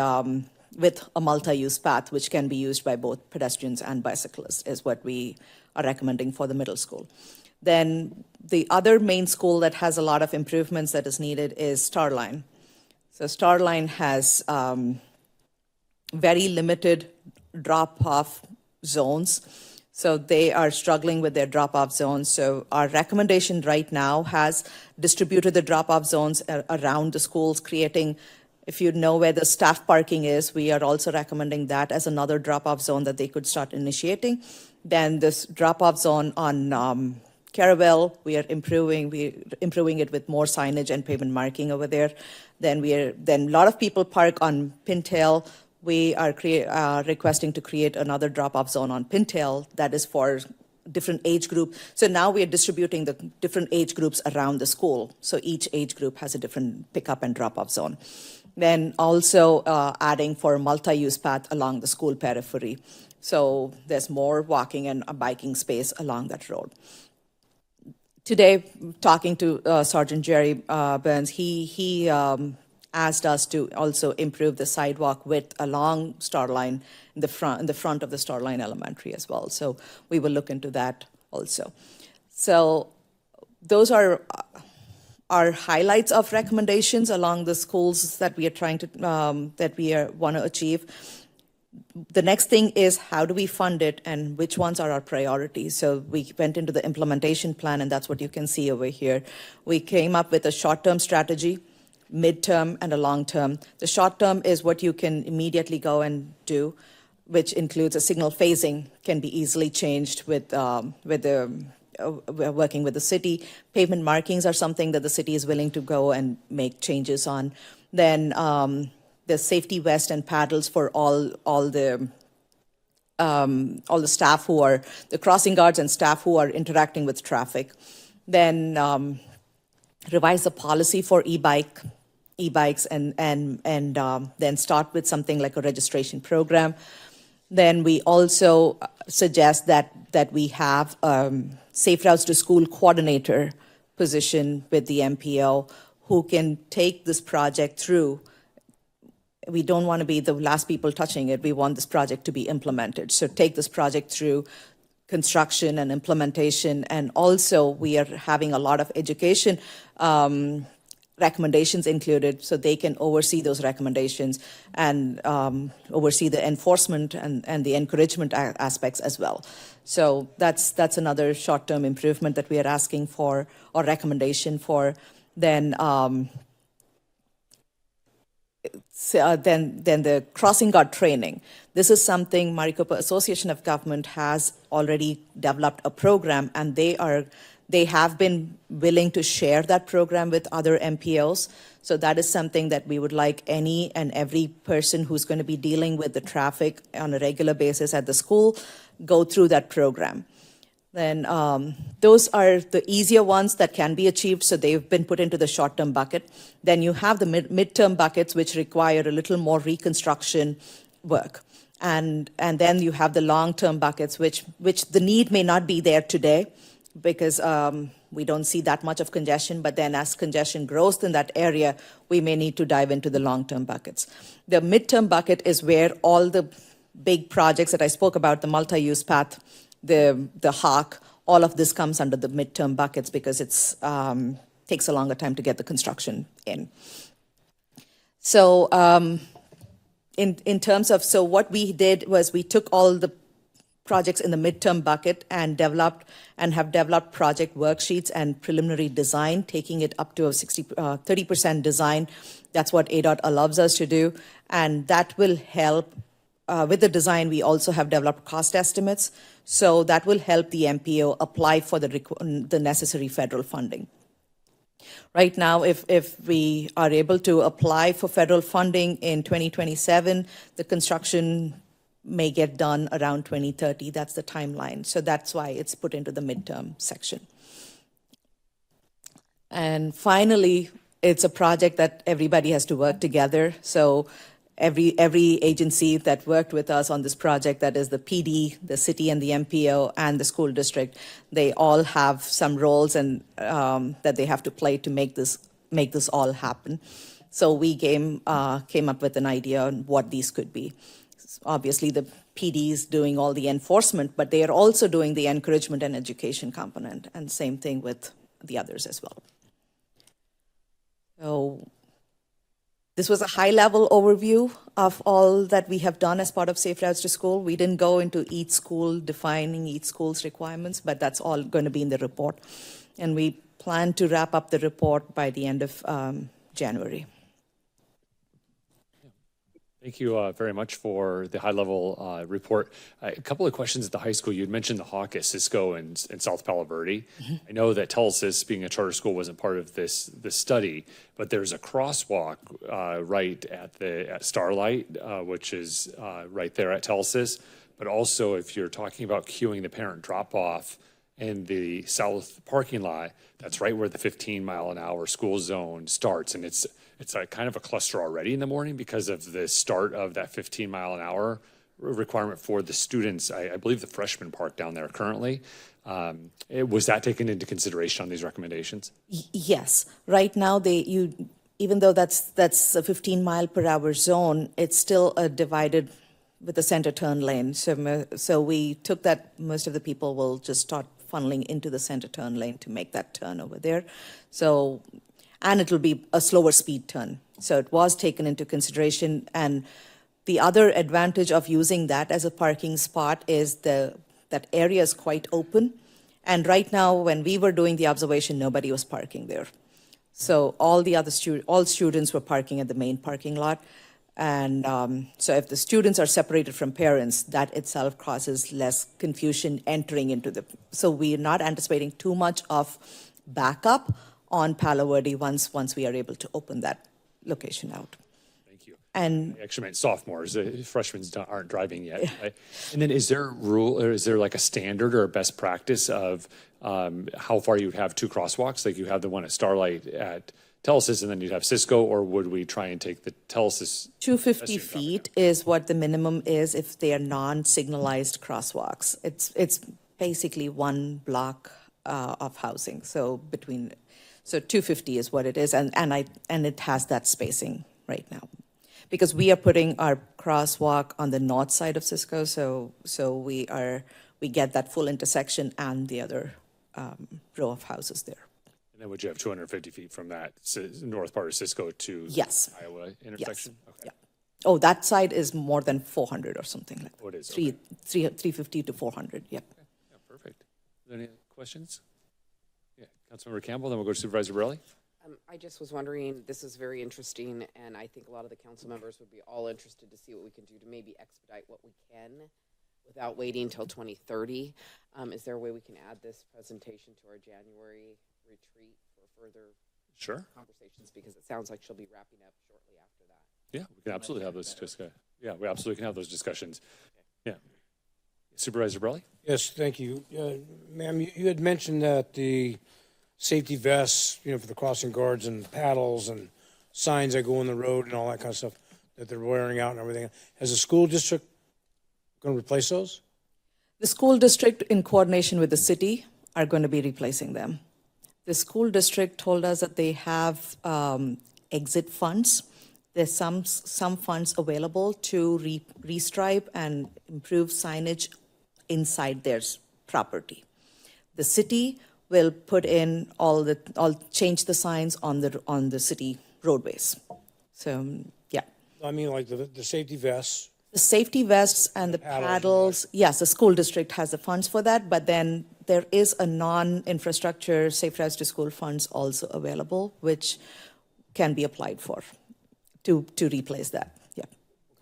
with a multi-use path, which can be used by both pedestrians and bicyclists, is what we are recommending for the middle school. Then the other main school that has a lot of improvements that is needed is Starline. So Starline has very limited drop-off zones. So they are struggling with their drop-off zones. So our recommendation right now has distributed the drop-off zones around the schools, creating, if you know where the staff parking is, we are also recommending that as another drop-off zone that they could start initiating. Then this drop-off zone on Caravel, we are improving it with more signage and pavement marking over there. Then a lot of people park on Pintail. We are requesting to create another drop-off zone on Pintail that is for different age group. So now we are distributing the different age groups around the school. So each age group has a different pickup and drop-off zone. Then also adding for multi-use path along the school periphery. So there's more walking and biking space along that road. Today, talking to Sergeant Jerry Burns, he asked us to also improve the sidewalk width along Starline in the front of the Starline Elementary as well. So we will look into that also. So those are are highlights of recommendations along the schools that we are trying to, want to achieve. The next thing is how do we fund it and which ones are our priorities? So we went into the implementation plan, and that's what you can see over here. We came up with a short-term strategy, mid-term, and a long-term. The short-term is what you can immediately go and do, which includes a signal phasing, can be easily changed with working with the city. Pavement markings are something that the city is willing to go and make changes on. Then the safety vest and paddles for all the staff who are the crossing guards and staff who are interacting with traffic. Then revise the policy for e-bikes and then start with something like a registration program. Then we also suggest that we have Safe Routes to School coordinator position with the MPO who can take this project through. We don't want to be the last people touching it. We want this project to be implemented. So take this project through construction and implementation. And also we are having a lot of education recommendations included, so they can oversee those recommendations and oversee the enforcement and the encouragement aspects as well. So that's another short-term improvement that we are asking for or recommendation for. Then the crossing guard training. This is something Maricopa Association of Government has already developed a program, and they have been willing to share that program with other MPOs. So that is something that we would like any and every person who's going to be dealing with the traffic on a regular basis at the school go through that program. Then those are the easier ones that can be achieved, so they've been put into the short-term bucket. Then you have the mid-term buckets, which require a little more reconstruction work. And then you have the long-term buckets, which the need may not be there today, because we don't see that much of congestion, but then as congestion grows in that area, we may need to dive into the long-term buckets. The midterm bucket is where all the big projects that I spoke about, the multi-use path, the HAWK, all of this comes under the midterm buckets because it's takes a longer time to get the construction in. So in terms of, so what we did was we took all the projects in the midterm bucket and have developed project worksheets and preliminary design, taking it up to a 30% design. That's what ADOT allows us to do. And that will help. With the design, we also have developed cost estimates. So that will help the MPO apply for the necessary federal funding. Right now, if we are able to apply for federal funding in 2027, the construction may get done around 2030. That's the timeline. So that's why it's put into the midterm section. And finally, it's a project that everybody has to work together. So every agency that worked with us on this project, that is the PD, the city and the MPO and the school district, they all have some roles and that they have to play to make this all happen. So we came up with an idea on what these could be. Obviously, the PD is doing all the enforcement, but they are also doing the encouragement and education component, and same thing with the others as well. So this was a high-level overview of all that we have done as part of Safe Routes to School. We didn't go into each school, defining each school's requirements, but that's all going to be in the report. And we plan to wrap up the report by the end of January. Thank you very much for the high-level report. A couple of questions at the high school. You had mentioned the Hawk at Cisco and South Palo Verde. Mm-hmm. I know that Telsis, being a charter school, wasn't part of this study, but there's a crosswalk right at Starlight, which is right there at Telsis. But also, if you're talking about queuing the parent drop-off in the south parking lot, that's right where the 15-mile-an-hour school zone starts, and it's a kind of a cluster already in the morning because of the start of that 15-mile-an-hour requirement for the students. I believe the freshman park down there currently. Was that taken into consideration on these recommendations? Yes. Right now, even though that's a 15-mile-per-hour zone, it's still divided with a center turn lane. So we took that most of the people will just start funneling into the center turn lane to make that turn over there. So, and it'll be a slower speed turn. So it was taken into consideration. And the other advantage of using that as a parking spot is that area is quite open. And right now, when we were doing the observation, nobody was parking there. So all the other all students were parking at the main parking lot. And so if the students are separated from parents, that itself causes less confusion entering into the, so we're not anticipating too much of backup on Palo Verde once we are able to open that location out. Thank you. And I actually meant sophomores. Freshmen aren't driving yet. Right? And then is there a rule, or is there like a standard or a best practice of how far you would have two crosswalks? Like you have the one at Starlight at Telesys, and then you'd have Cisco, or would we try and take the Telesys? 250 feet is what the minimum is if they are non-signalized crosswalks. It's basically one block of housing. So 250 is what it is, and it has that spacing right now, because we are putting our crosswalk on the north side of Cisco, so we get that full intersection and the other row of houses there. And then would you have 250 feet from that north part of Cisco to Yes. the Iowa intersection? Yes. Okay. Yeah. Oh, that side is more than 400 or something like that. Oh, it is, 350 to 400, yep. Okay. Yeah, perfect. Are there any questions? Yeah, Councilmember Campbell, then we'll go to Supervisor Borelli. I just was wondering, this is very interesting, and I think a lot of the council members would be all interested to see what we can do to maybe expedite what we can without waiting until 2030. Is there a way we can add this presentation to our January retreat for further conversations? Because it sounds like she'll be wrapping up shortly after that. Yeah, we can absolutely have those discussions. Yeah, we absolutely can have those discussions. Yeah. Supervisor Borelli? Yes, thank you. Ma'am, you had mentioned that the safety vests, for the crossing guards and paddles and signs that go on the road and all that kind of stuff that they're wearing out and everything. Has the school district going to replace those? The school district, in coordination with the city, are going to be replacing them. The school district told us that they have exit funds. There's some funds available to restripe and improve signage inside their property. The city will put in change the signs on the city roadways. So yeah. I mean, like the safety vests. The safety vests and the paddles, yes, the school district has the funds for that, but then there is a non-infrastructure Safe Routes to School funds also available, which can be applied for to replace that. Yeah.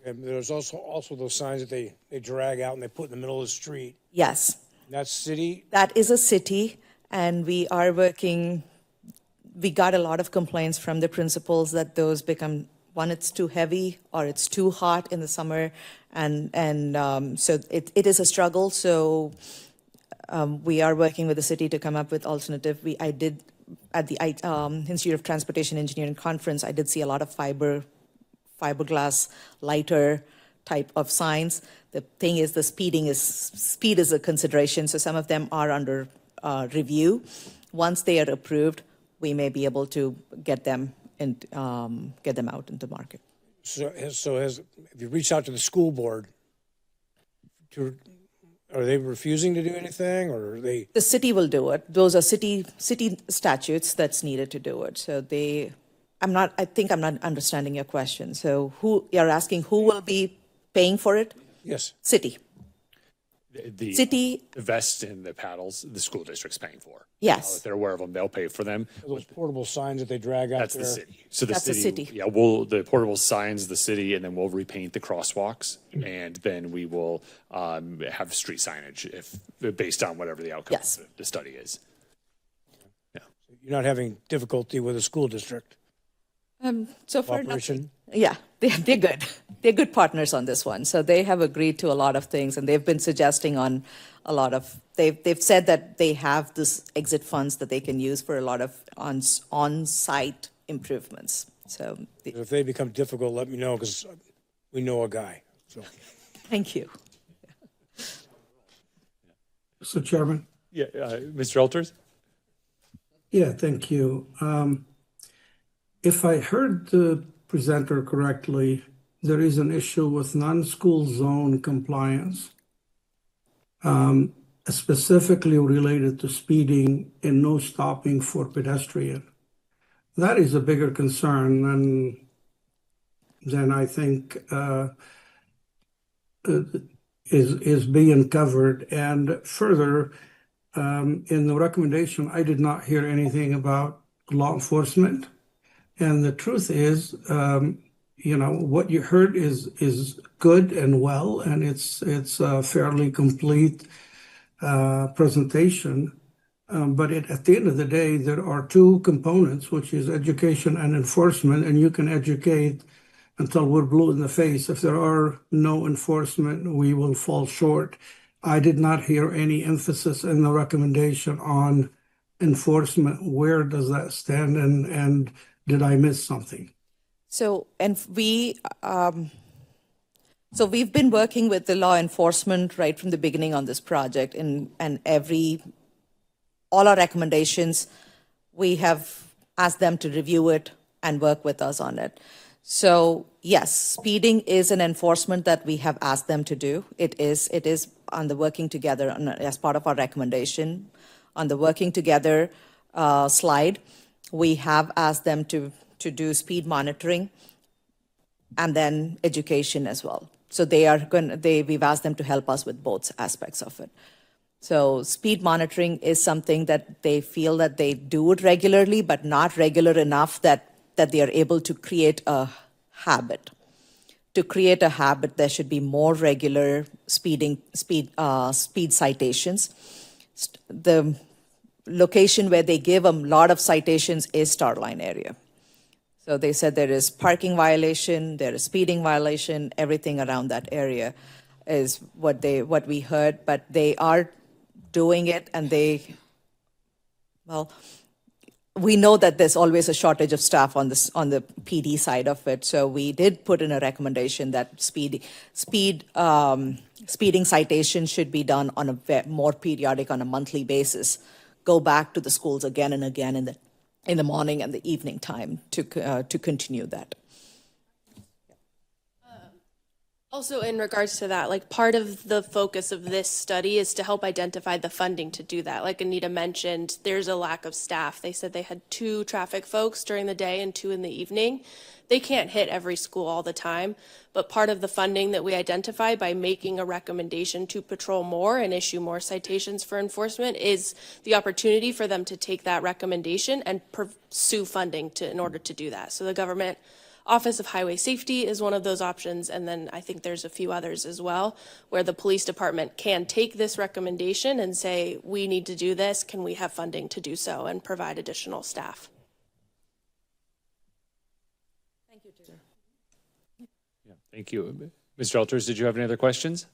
Okay, there's also those signs that they drag out and they put in the middle of the street. Yes. That's city? That is a city, and we are working. We got a lot of complaints from the principals that those become, one, it's too heavy or it's too hot in the summer, and so it is a struggle. So we are working with the city to come up with alternative. I did at the Institute of Transportation Engineering conference. I did see a lot of fiberglass, lighter type of signs. The thing is, speed is a consideration. So some of them are under review. Once they are approved, we may be able to get them out into market. So have you reached out to the school board? Are they refusing to do anything, or are they? The city will do it. Those are city statutes that's needed to do it. So I think I'm not understanding your question. So you're asking who will be paying for it? Yes. City. The City. The vests and the paddles, the school district's paying for. Yes. If they're aware of them, they'll pay for them. Those portable signs that they drag out That's there. the city. So That's the city. Yeah, the portable signs, the city, and then we'll repaint the crosswalks, and then we will have street signage based on whatever the outcome Yes. of the study is. Yeah. You're not having difficulty with the school district? So far, Cooperation? yeah, they're good. They're good partners on this one. So they have agreed to a lot of things, and they've been suggesting on a lot of. They've said that they have this exit funds that they can use for a lot of on-site improvements. So If they become difficult, let me know, because we know a guy. So thank you. Mr. Chairman? Yeah, Mr. Alters? Yeah, thank you. If I heard the presenter correctly, there is an issue with non-school zone compliance. specifically related to speeding and no stopping for pedestrian. That is a bigger concern than I think is being covered. And further, in the recommendation, I did not hear anything about law enforcement. And the truth is, what you heard is good and well, and it's a fairly complete presentation. But at the end of the day, there are two components, which is education and enforcement, and you can educate until we're blue in the face. If there are no enforcement, we will fall short. I did not hear any emphasis in the recommendation on enforcement. Where does that stand, and did I miss something? So, we've been working with the law enforcement right from the beginning on this project, and all our recommendations, we have asked them to review it and work with us on it. So yes, speeding is an enforcement that we have asked them to do. It is on the working together as part of our recommendation. On the working together slide, we have asked them to do speed monitoring and then education as well. So we've asked them to help us with both aspects of it. So speed monitoring is something that they feel that they do it regularly, but not regular enough that they are able to create a habit. To create a habit, there should be more regular speed citations. The location where they give a lot of citations is Starline area. So they said there is parking violation, there is speeding violation, everything around that area is what we heard, but they are doing it, and we know that there's always a shortage of staff on the PD side of it. So we did put in a recommendation that speeding citations should be done on a more periodic, on a monthly basis. Go back to the schools again and again in the morning and the evening time to continue that. Also, in regards to that, like part of the focus of this study is to help identify the funding to do that. Like Anita mentioned, there's a lack of staff. They said they had 2 traffic folks during the day and 2 in the evening. They can't hit every school all the time, but part of the funding that we identify by making a recommendation to patrol more and issue more citations for enforcement is the opportunity for them to take that recommendation and pursue funding in order to do that. So the government Office of Highway Safety is one of those options, and then I think there's a few others as well, where the police department can take this recommendation and say, we need to do this, can we have funding to do so, and provide additional staff. Thank you, Taylor. Yeah, thank you. Mr. Alters, did you have any other questions?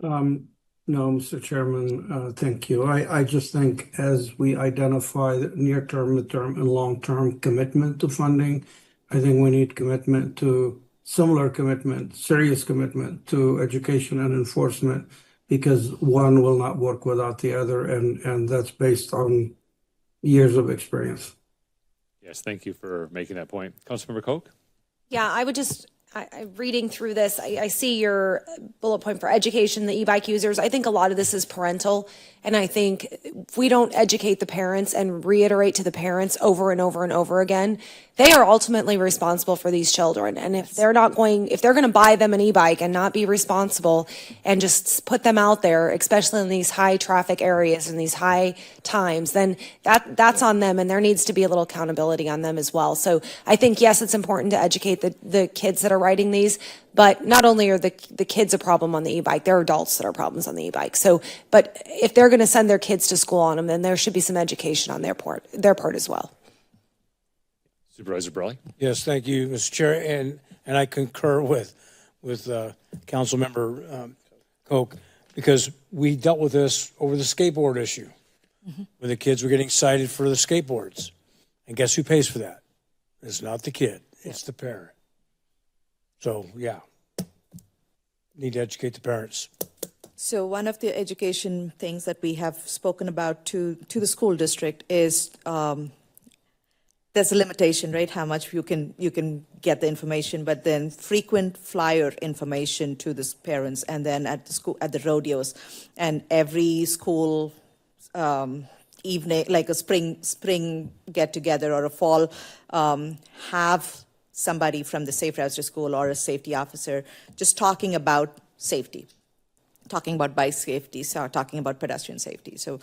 No, Mr. Chairman, thank you. I just think as we identify the near-term, mid-term, and long-term commitment to funding, I think we need serious commitment to education and enforcement, because one will not work without the other, and that's based on years of experience. Yes, thank you for making that point. Councilmember Koch? Yeah, I would just, reading through this, I see your bullet point for education, the e-bike users. I think a lot of this is parental. And I think if we don't educate the parents and reiterate to the parents over and over and over again, they are ultimately responsible for these children. And if they're going to buy them an e-bike and not be responsible and just put them out there, especially in these high traffic areas and these high times, then that's on them, and there needs to be a little accountability on them as well. So I think, yes, it's important to educate the kids that are riding these, but not only are the kids a problem on the e-bike, there are adults that are problems on the e-bike. So, but if they're going to send their kids to school on them, then there should be some education on their part as well. Supervisor Brawley? Yes, thank you, Mr. Chair, and I concur with Councilmember Koch, because we dealt with this over the skateboard issue, where the kids were getting cited for the skateboards, and guess who pays for that? It's not the kid, it's the parent. So, yeah, need to educate the parents. So one of the education things that we have spoken about to the school district is there's a limitation, right? How much you can get the information, but then frequent flyer information to the parents, and then at the school, at the rodeos, and every school evening, like a spring get together or a fall, have somebody from the Safe Routes to School or a safety officer just talking about safety, talking about bike safety, so talking about pedestrian safety. So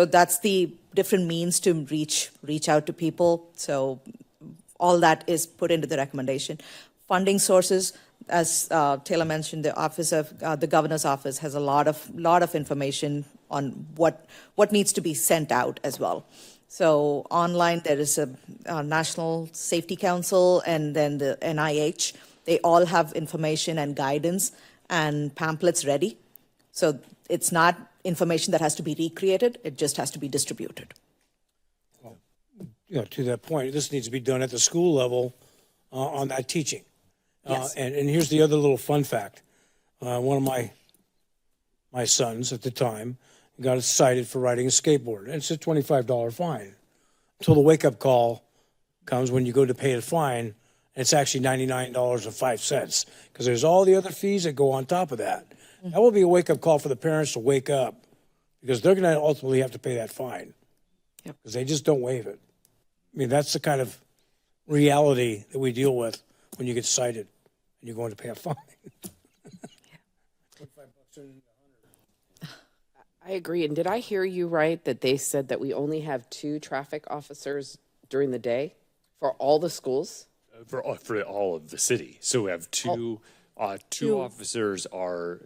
that's the different means to reach out to people. So all that is put into the recommendation. Funding sources, as Taylor mentioned, the office of the governor's office has a lot of information on what needs to be sent out as well. So online there is a National Safety Council, and then the NIH. They all have information and guidance and pamphlets ready. So it's not information that has to be recreated, it just has to be distributed. To that point, this needs to be done at the school level on that teaching. Yes. And here's the other little fun fact. One of my sons at the time got cited for riding a skateboard. And it's a $25 fine. Until the wake-up call comes when you go to pay the fine, and it's actually $99.05, because there's all the other fees that go on top of that. That will be a wake-up call for the parents to wake up, because they're going to ultimately have to pay that fine, because they just don't waive it. I mean, that's the kind of reality that we deal with when you get cited and you're going to pay a fine. I agree. And did I hear you right that they said that we only have 2 traffic officers during the day for all the schools? For all of the city. So we have two officers are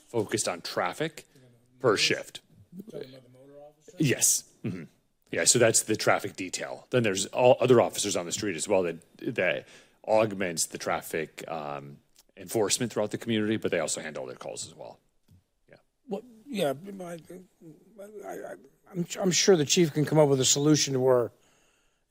focused on traffic per shift. Yes. Mm-hmm. Yeah, so that's the traffic detail. Then there's all other officers on the street as well that augments the traffic enforcement throughout the community, but they also handle their calls as well. Well, yeah, I'm sure the chief can come up with a solution to where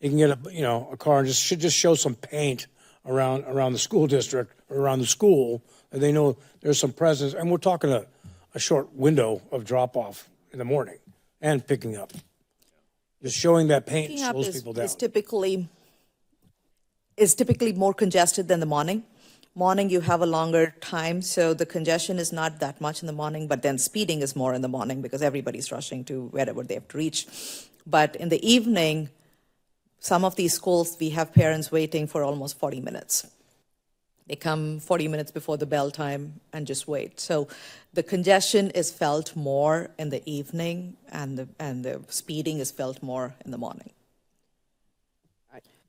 he can get a car and just show some paint around the school district or around the school, and they know there's some presence. And we're talking a short window of drop off in the morning and picking up. Just showing that paint Picking up slows people down. Is typically more congested than the morning. Morning, you have a longer time, so the congestion is not that much in the morning, but then speeding is more in the morning because everybody's rushing to wherever they have to reach. But in the evening, some of these schools, we have parents waiting for almost 40 minutes. They come 40 minutes before the bell time and just wait. So the congestion is felt more in the evening, and the speeding is felt more in the morning.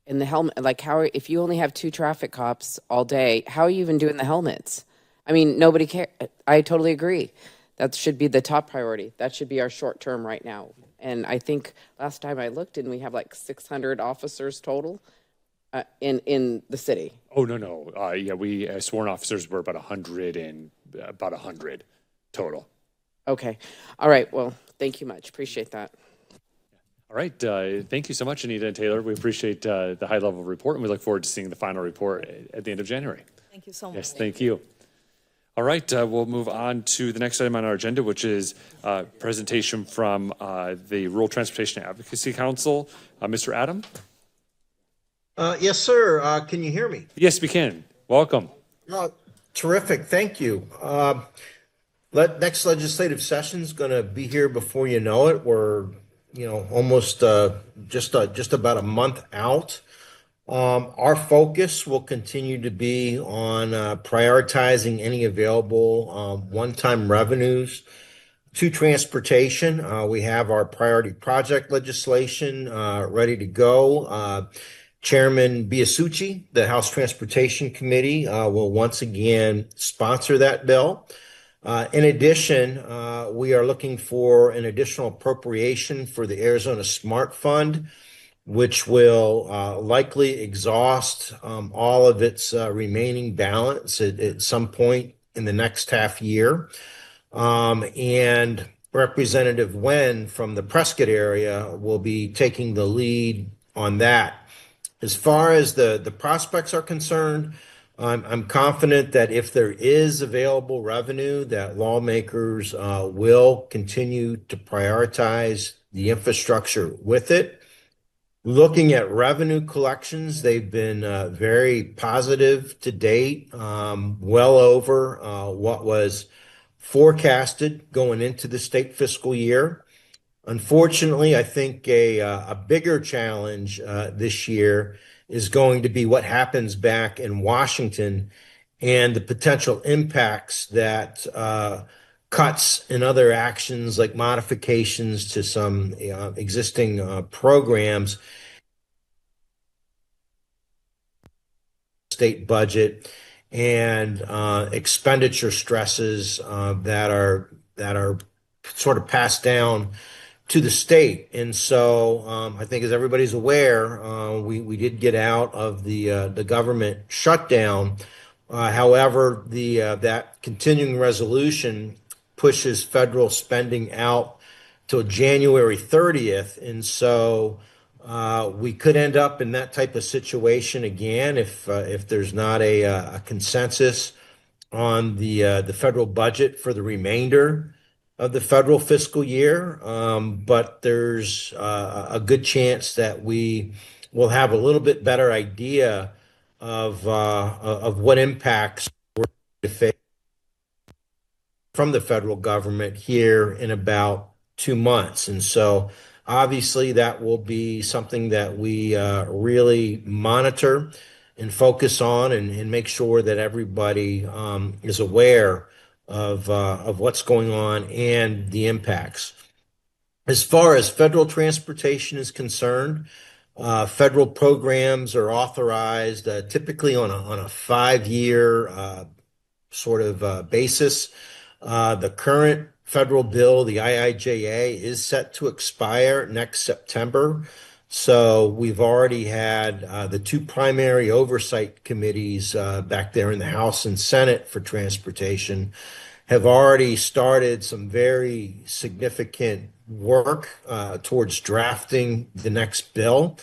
In the helmet, like if you only have 2 traffic cops all day, how are you even doing the helmets? I mean, nobody cares. I totally agree. That should be the top priority. That should be our short term right now. And I think last time I looked, didn't we have like 600 officers total in the city? Oh, no. Yeah, we sworn officers were about 100 total. Okay. All right. Well, thank you much. Appreciate that. All right. Thank you so much, Anita and Taylor. We appreciate the high-level report, and we look forward to seeing the final report at the end of January. Thank you so much. Yes, thank you. All right, we'll move on to the next item on our agenda, which is a presentation from the Rural Transportation Advocacy Council. Mr. Adam? Yes, sir. Can you hear me? Yes, we can. Welcome. Terrific. Thank you. Next legislative session is going to be here before you know it. We're, almost just about a month out. Our focus will continue to be on prioritizing any available one-time revenues to transportation. We have our priority project legislation ready to go. Chairman Biasucci, the House Transportation Committee, will once again sponsor that bill. In addition, we are looking for an additional appropriation for the Arizona Smart Fund, which will likely exhaust all of its remaining balance at some point in the next half year. And Representative Wen from the Prescott area will be taking the lead on that. As far as the prospects are concerned, I'm confident that if there is available revenue, that lawmakers will continue to prioritize the infrastructure with it. Looking at revenue collections, they've been very positive to date, well over what was forecasted going into the state fiscal year. Unfortunately, I think a bigger challenge this year is going to be what happens back in Washington and the potential impacts that cuts and other actions like modifications to some existing programs, state budget, and expenditure stresses that are sort of passed down to the state. And so I think, as everybody's aware, we did get out of the government shutdown. However, that continuing resolution pushes federal spending out till January 30th, and so we could end up in that type of situation again if there's not a consensus on the federal budget for the remainder of the federal fiscal year. But there's a good chance that we will have a little bit better idea of what impacts we're to face from the federal government here in about 2 months. And so obviously that will be something that we really monitor and focus on, and make sure that everybody is aware of what's going on and the impacts. As far as federal transportation is concerned, federal programs are authorized typically on a 5-year sort of basis. The current federal bill, the IIJA, is set to expire next September. So we've already had the two primary oversight committees back there in the House and Senate for transportation have already started some very significant work towards drafting the next bill.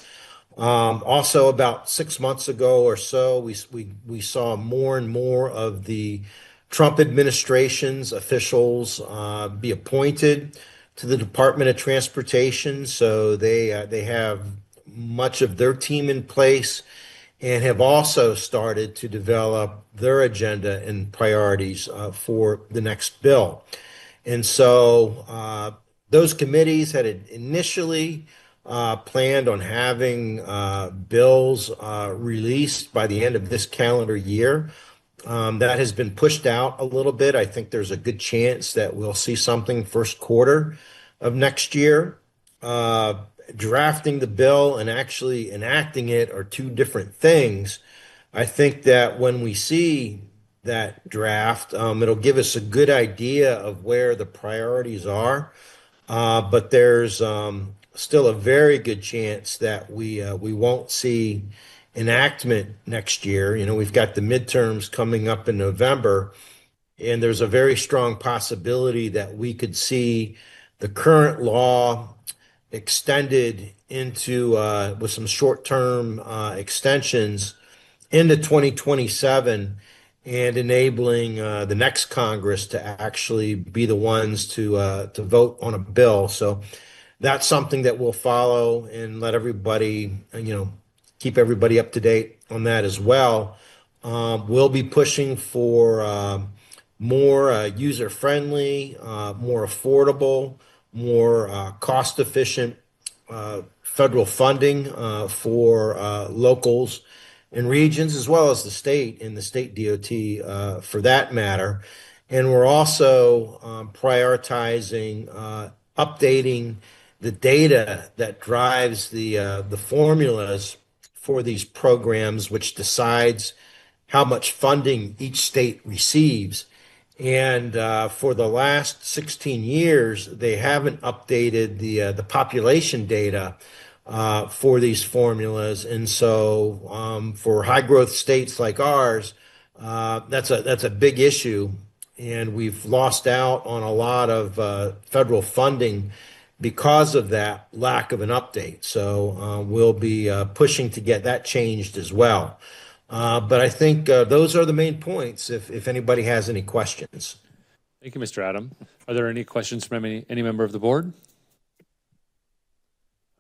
Also, about 6 months ago or so, we saw more and more of the Trump administration's officials be appointed to the Department of Transportation. So they have much of their team in place and have also started to develop their agenda and priorities for the next bill. And so those committees had initially planned on having bills released by the end of this calendar year. That has been pushed out a little bit. I think there's a good chance that we'll see something first quarter of next year. Drafting the bill and actually enacting it are two different things. I think that when we see that draft, it'll give us a good idea of where the priorities are. But there's still a very good chance that we won't see enactment next year. You know, we've got the midterms coming up in November, and there's a very strong possibility that we could see the current law extended into with some short-term extensions into 2027, and enabling the next Congress to actually be the ones to vote on a bill. So that's something that we'll follow and let everybody, keep everybody up to date on that as well. We'll be pushing for more user-friendly, more affordable, more cost-efficient federal funding for locals and regions, as well as the state and the state DOT for that matter. And we're also prioritizing updating the data that drives the formulas for these programs, which decides how much funding each state receives. And for the last 16 years, they haven't updated the population data for these formulas. And so for high growth states like ours, that's a big issue. And we've lost out on a lot of federal funding because of that lack of an update. So we'll be pushing to get that changed as well. But I think those are the main points if anybody has any questions. Thank you, Mr. Adam. Are there any questions from any member of the board?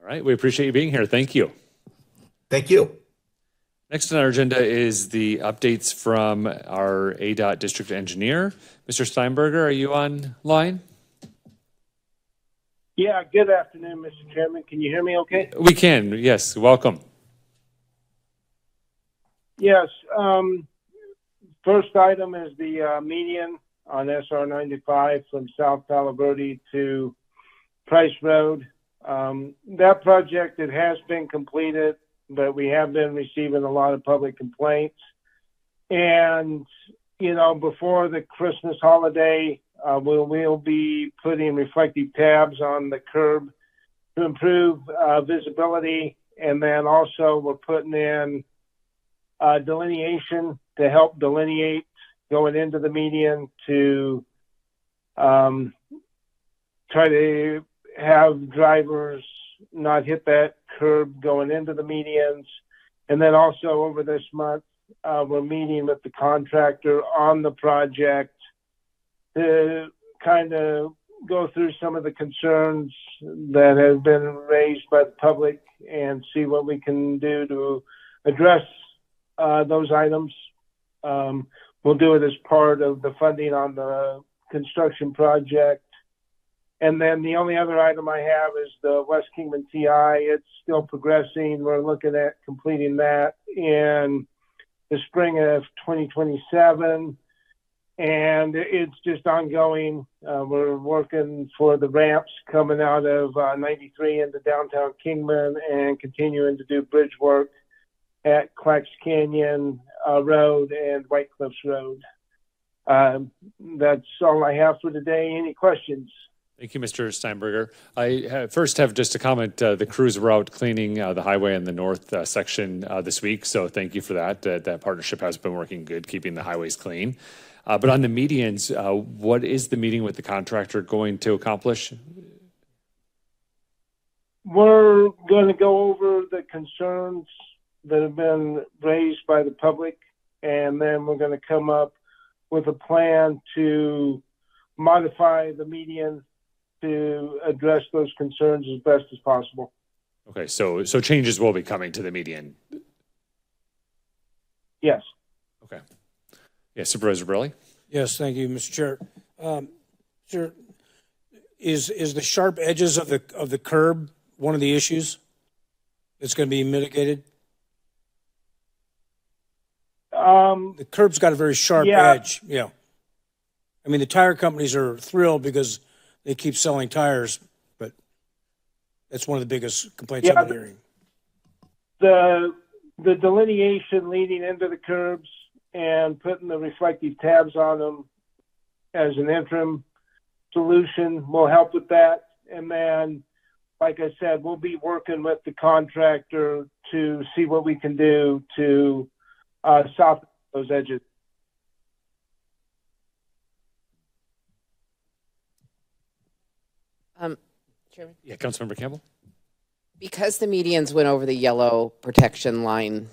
All right, we appreciate you being here. Thank you. Thank you. Next on our agenda is the updates from our ADOT district engineer. Mr. Steinberger, are you online? Yeah, good afternoon, Mr. Chairman. Can you hear me okay? We can, yes, welcome. Yes. First item is the median on SR 95 from South Palo Verde to Price Road. That project, it has been completed, but we have been receiving a lot of public complaints. And, you know, before the Christmas holiday, we'll be putting reflective tabs on the curb to improve visibility. And then also we're putting in delineation to help delineate going into the median to try to have drivers not hit that curb going into the medians. And then also over this month, we're meeting with the contractor on the project to kind of go through some of the concerns that have been raised by the public and see what we can do to address those items. We'll do it as part of the funding on the construction project. And then the only other item I have is the West Kingman TI. It's still progressing. We're looking at completing that in the spring of 2027. And it's just ongoing. We're working for the ramps coming out of 93 into downtown Kingman and continuing to do bridge work at Clacks Canyon Road and White Cliffs Road. That's all I have for today. Any questions? Thank you, Mr. Steinberger. I first have just a comment. The crews were out cleaning the highway in the north section this week, so thank you for that. That partnership has been working good, keeping the highways clean. But on the medians, what is the meeting with the contractor going to accomplish? We're going to go over the concerns that have been raised by the public, and then we're going to come up with a plan to modify the median to address those concerns as best as possible. Okay, so changes will be coming to the median. Yes. Okay. Yeah, Supervisor Burley? Yes, thank you, Mr. Chair. Sir, is the sharp edges of the curb one of the issues that's going to be mitigated? The curb's got a very sharp edge. Yeah. I mean, the tire companies are thrilled because they keep selling tires, but that's one of the biggest complaints I've been hearing. The delineation leading into the curbs and putting the reflective tabs on them as an interim solution will help with that. And then, like I said, we'll be working with the contractor to see what we can do to soften those edges. Chairman? Yeah, Councilmember Campbell? Because the medians went over the yellow protection line,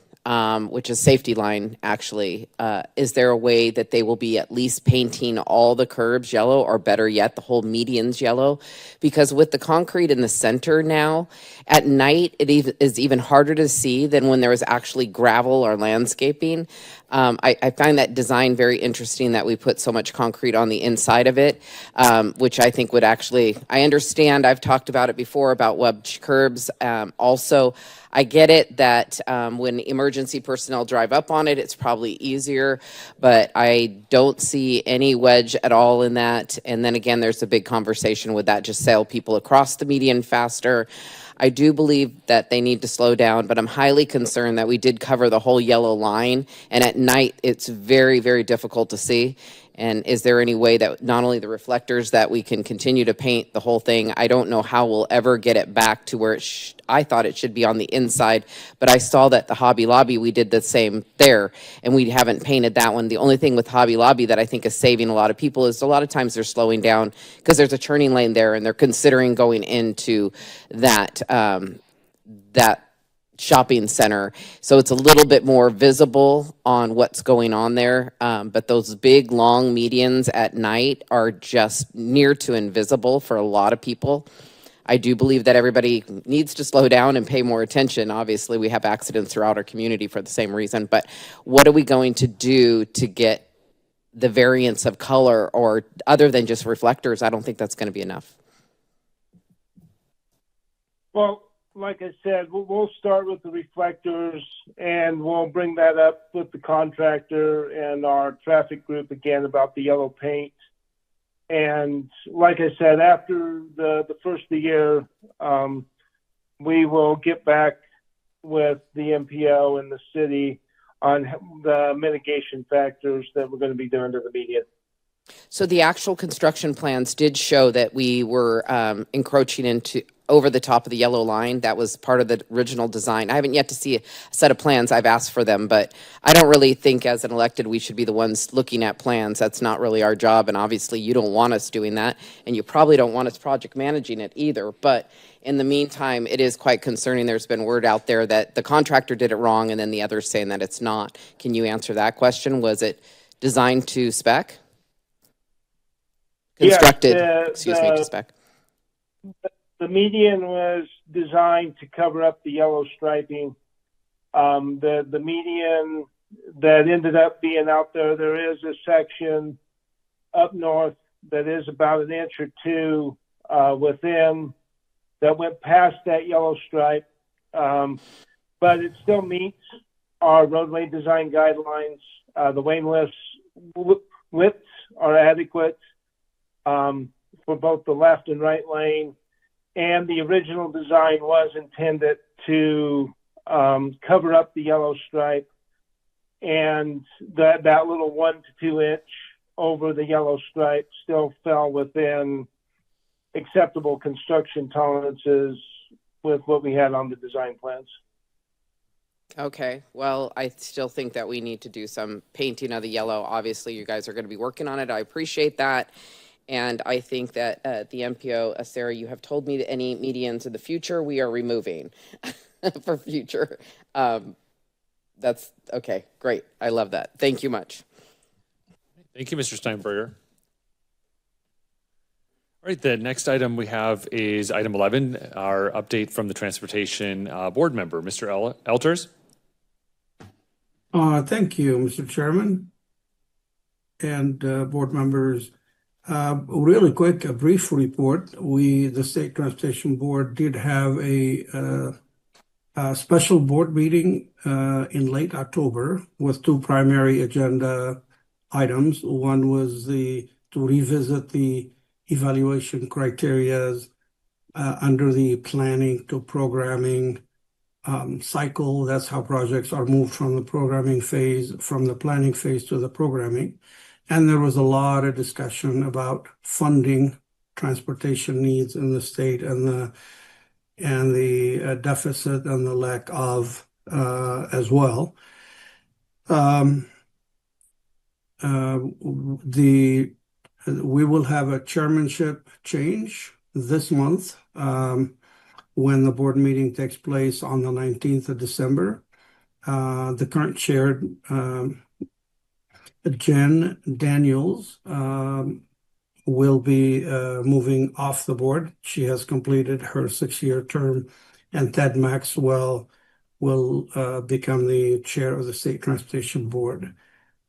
which is safety line, actually, is there a way that they will be at least painting all the curbs yellow, or better yet, the whole medians yellow? Because with the concrete in the center now, at night, it is even harder to see than when there was actually gravel or landscaping. I find that design very interesting, that we put so much concrete on the inside of it, which I think would actually, I understand, I've talked about it before about webbed curbs. Also, I get it that when emergency personnel drive up on it, it's probably easier, but I don't see any wedge at all in that. And then again, there's a big conversation, would that just sail people across the median faster? I do believe that they need to slow down, but I'm highly concerned that we did cover the whole yellow line, and at night it's very, very difficult to see. And is there any way that not only the reflectors, that we can continue to paint the whole thing? I don't know how we'll ever get it back to where I thought it should be on the inside, but I saw that the Hobby Lobby, we did the same there, and we haven't painted that one. The only thing with Hobby Lobby that I think is saving a lot of people is a lot of times they're slowing down because there's a turning lane there, and they're considering going into that that shopping center, so it's a little bit more visible on what's going on there, but those big long medians at night are just near to invisible for a lot of people. I do believe that everybody needs to slow down and pay more attention. Obviously, we have accidents throughout our community for the same reason, but what are we going to do to get the variance of color, or other than just reflectors? I don't think that's going to be enough. Well, like I said, we'll start with the reflectors, and we'll bring that up with the contractor and our traffic group again about the yellow paint. And like I said, after the first of the year, we will get back with the MPO and the city on the mitigation factors that we're going to be doing to the median. So the actual construction plans did show that we were encroaching into over the top of the yellow line. That was part of the original design. I haven't yet to see a set of plans. I've asked for them, but I don't really think as an elected we should be the ones looking at plans. That's not really our job, and obviously you don't want us doing that, and you probably don't want us project managing it either. But in the meantime, it is quite concerning. There's been word out there that the contractor did it wrong, and then the others saying that it's not. Can you answer that question? Was it designed to spec? Constructed, to spec. The median was designed to cover up the yellow striping. The median that ended up being out there, there is a section up north that is about an inch or two within that went past that yellow stripe, but it still meets our roadway design guidelines. The lane widths are adequate for both the left and right lane, and the original design was intended to cover up the yellow stripe, and that little 1 to 2 inch over the yellow stripe still fell within acceptable construction tolerances with what we had on the design plans. Okay, well, I still think that we need to do some painting of the yellow. Obviously, you guys are going to be working on it. I appreciate that. And I think that the MPO, Sarah, you have told me that any medians in the future we are removing for future. That's okay, great. I love that. Thank you much. Thank you, Mr. Steinberger. All right, the next item we have is item 11, our update from the Transportation Board member, Mr. Elters. Thank you, Mr. Chairman and board members. Really quick, a brief report. The State Transportation Board did have a special board meeting in late October with two primary agenda items. One was to revisit the evaluation criteria under the planning to programming cycle. That's how projects are moved from the programming phase, from the planning phase to the programming. And there was a lot of discussion about funding transportation needs in the state and the deficit and the lack of as well. We will have a chairmanship change this month when the board meeting takes place on the 19th of December. The current chair, Jen Daniels, will be moving off the board. She has completed her 6-year term, and Ted Maxwell will become the chair of the State Transportation Board.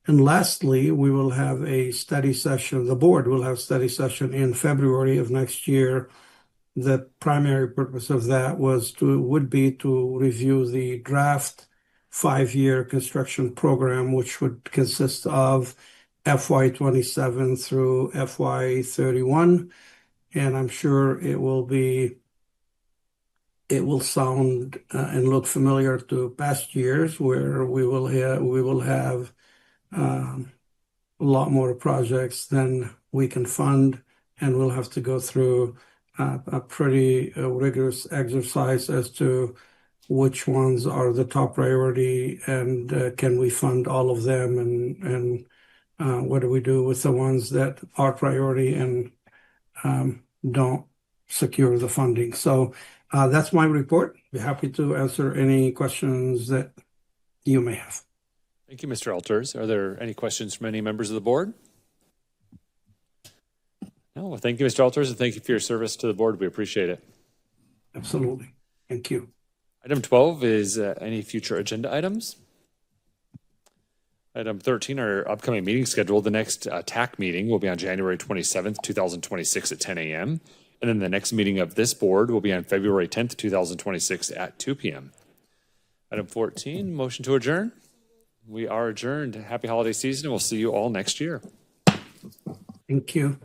And lastly, we will have a study session. The board will have a study session in February of next year. The primary purpose of that would be to review the draft 5-year construction program, which would consist of FY27 through FY31. And I'm sure it will sound and look familiar to past years, where we will have a lot more projects than we can fund, and we'll have to go through a pretty rigorous exercise as to which ones are the top priority, and can we fund all of them, and what do we do with the ones that are priority and don't secure the funding. So that's my report. Be happy to answer any questions that you may have. Thank you, Mr. Elters. Are there any questions from any members of the board? No, well, thank you, Mr. Elters, and thank you for your service to the board. We appreciate it. Absolutely. Thank you. Item 12 is any future agenda items. Item 13, our upcoming meeting schedule. The next TAC meeting will be on January 27th, 2026 at 10 a.m. And then the next meeting of this board will be on February 10th, 2026 at 2 p.m. Item 14, motion to adjourn. We are adjourned. Happy holiday season, and we'll see you all next year. Thank you.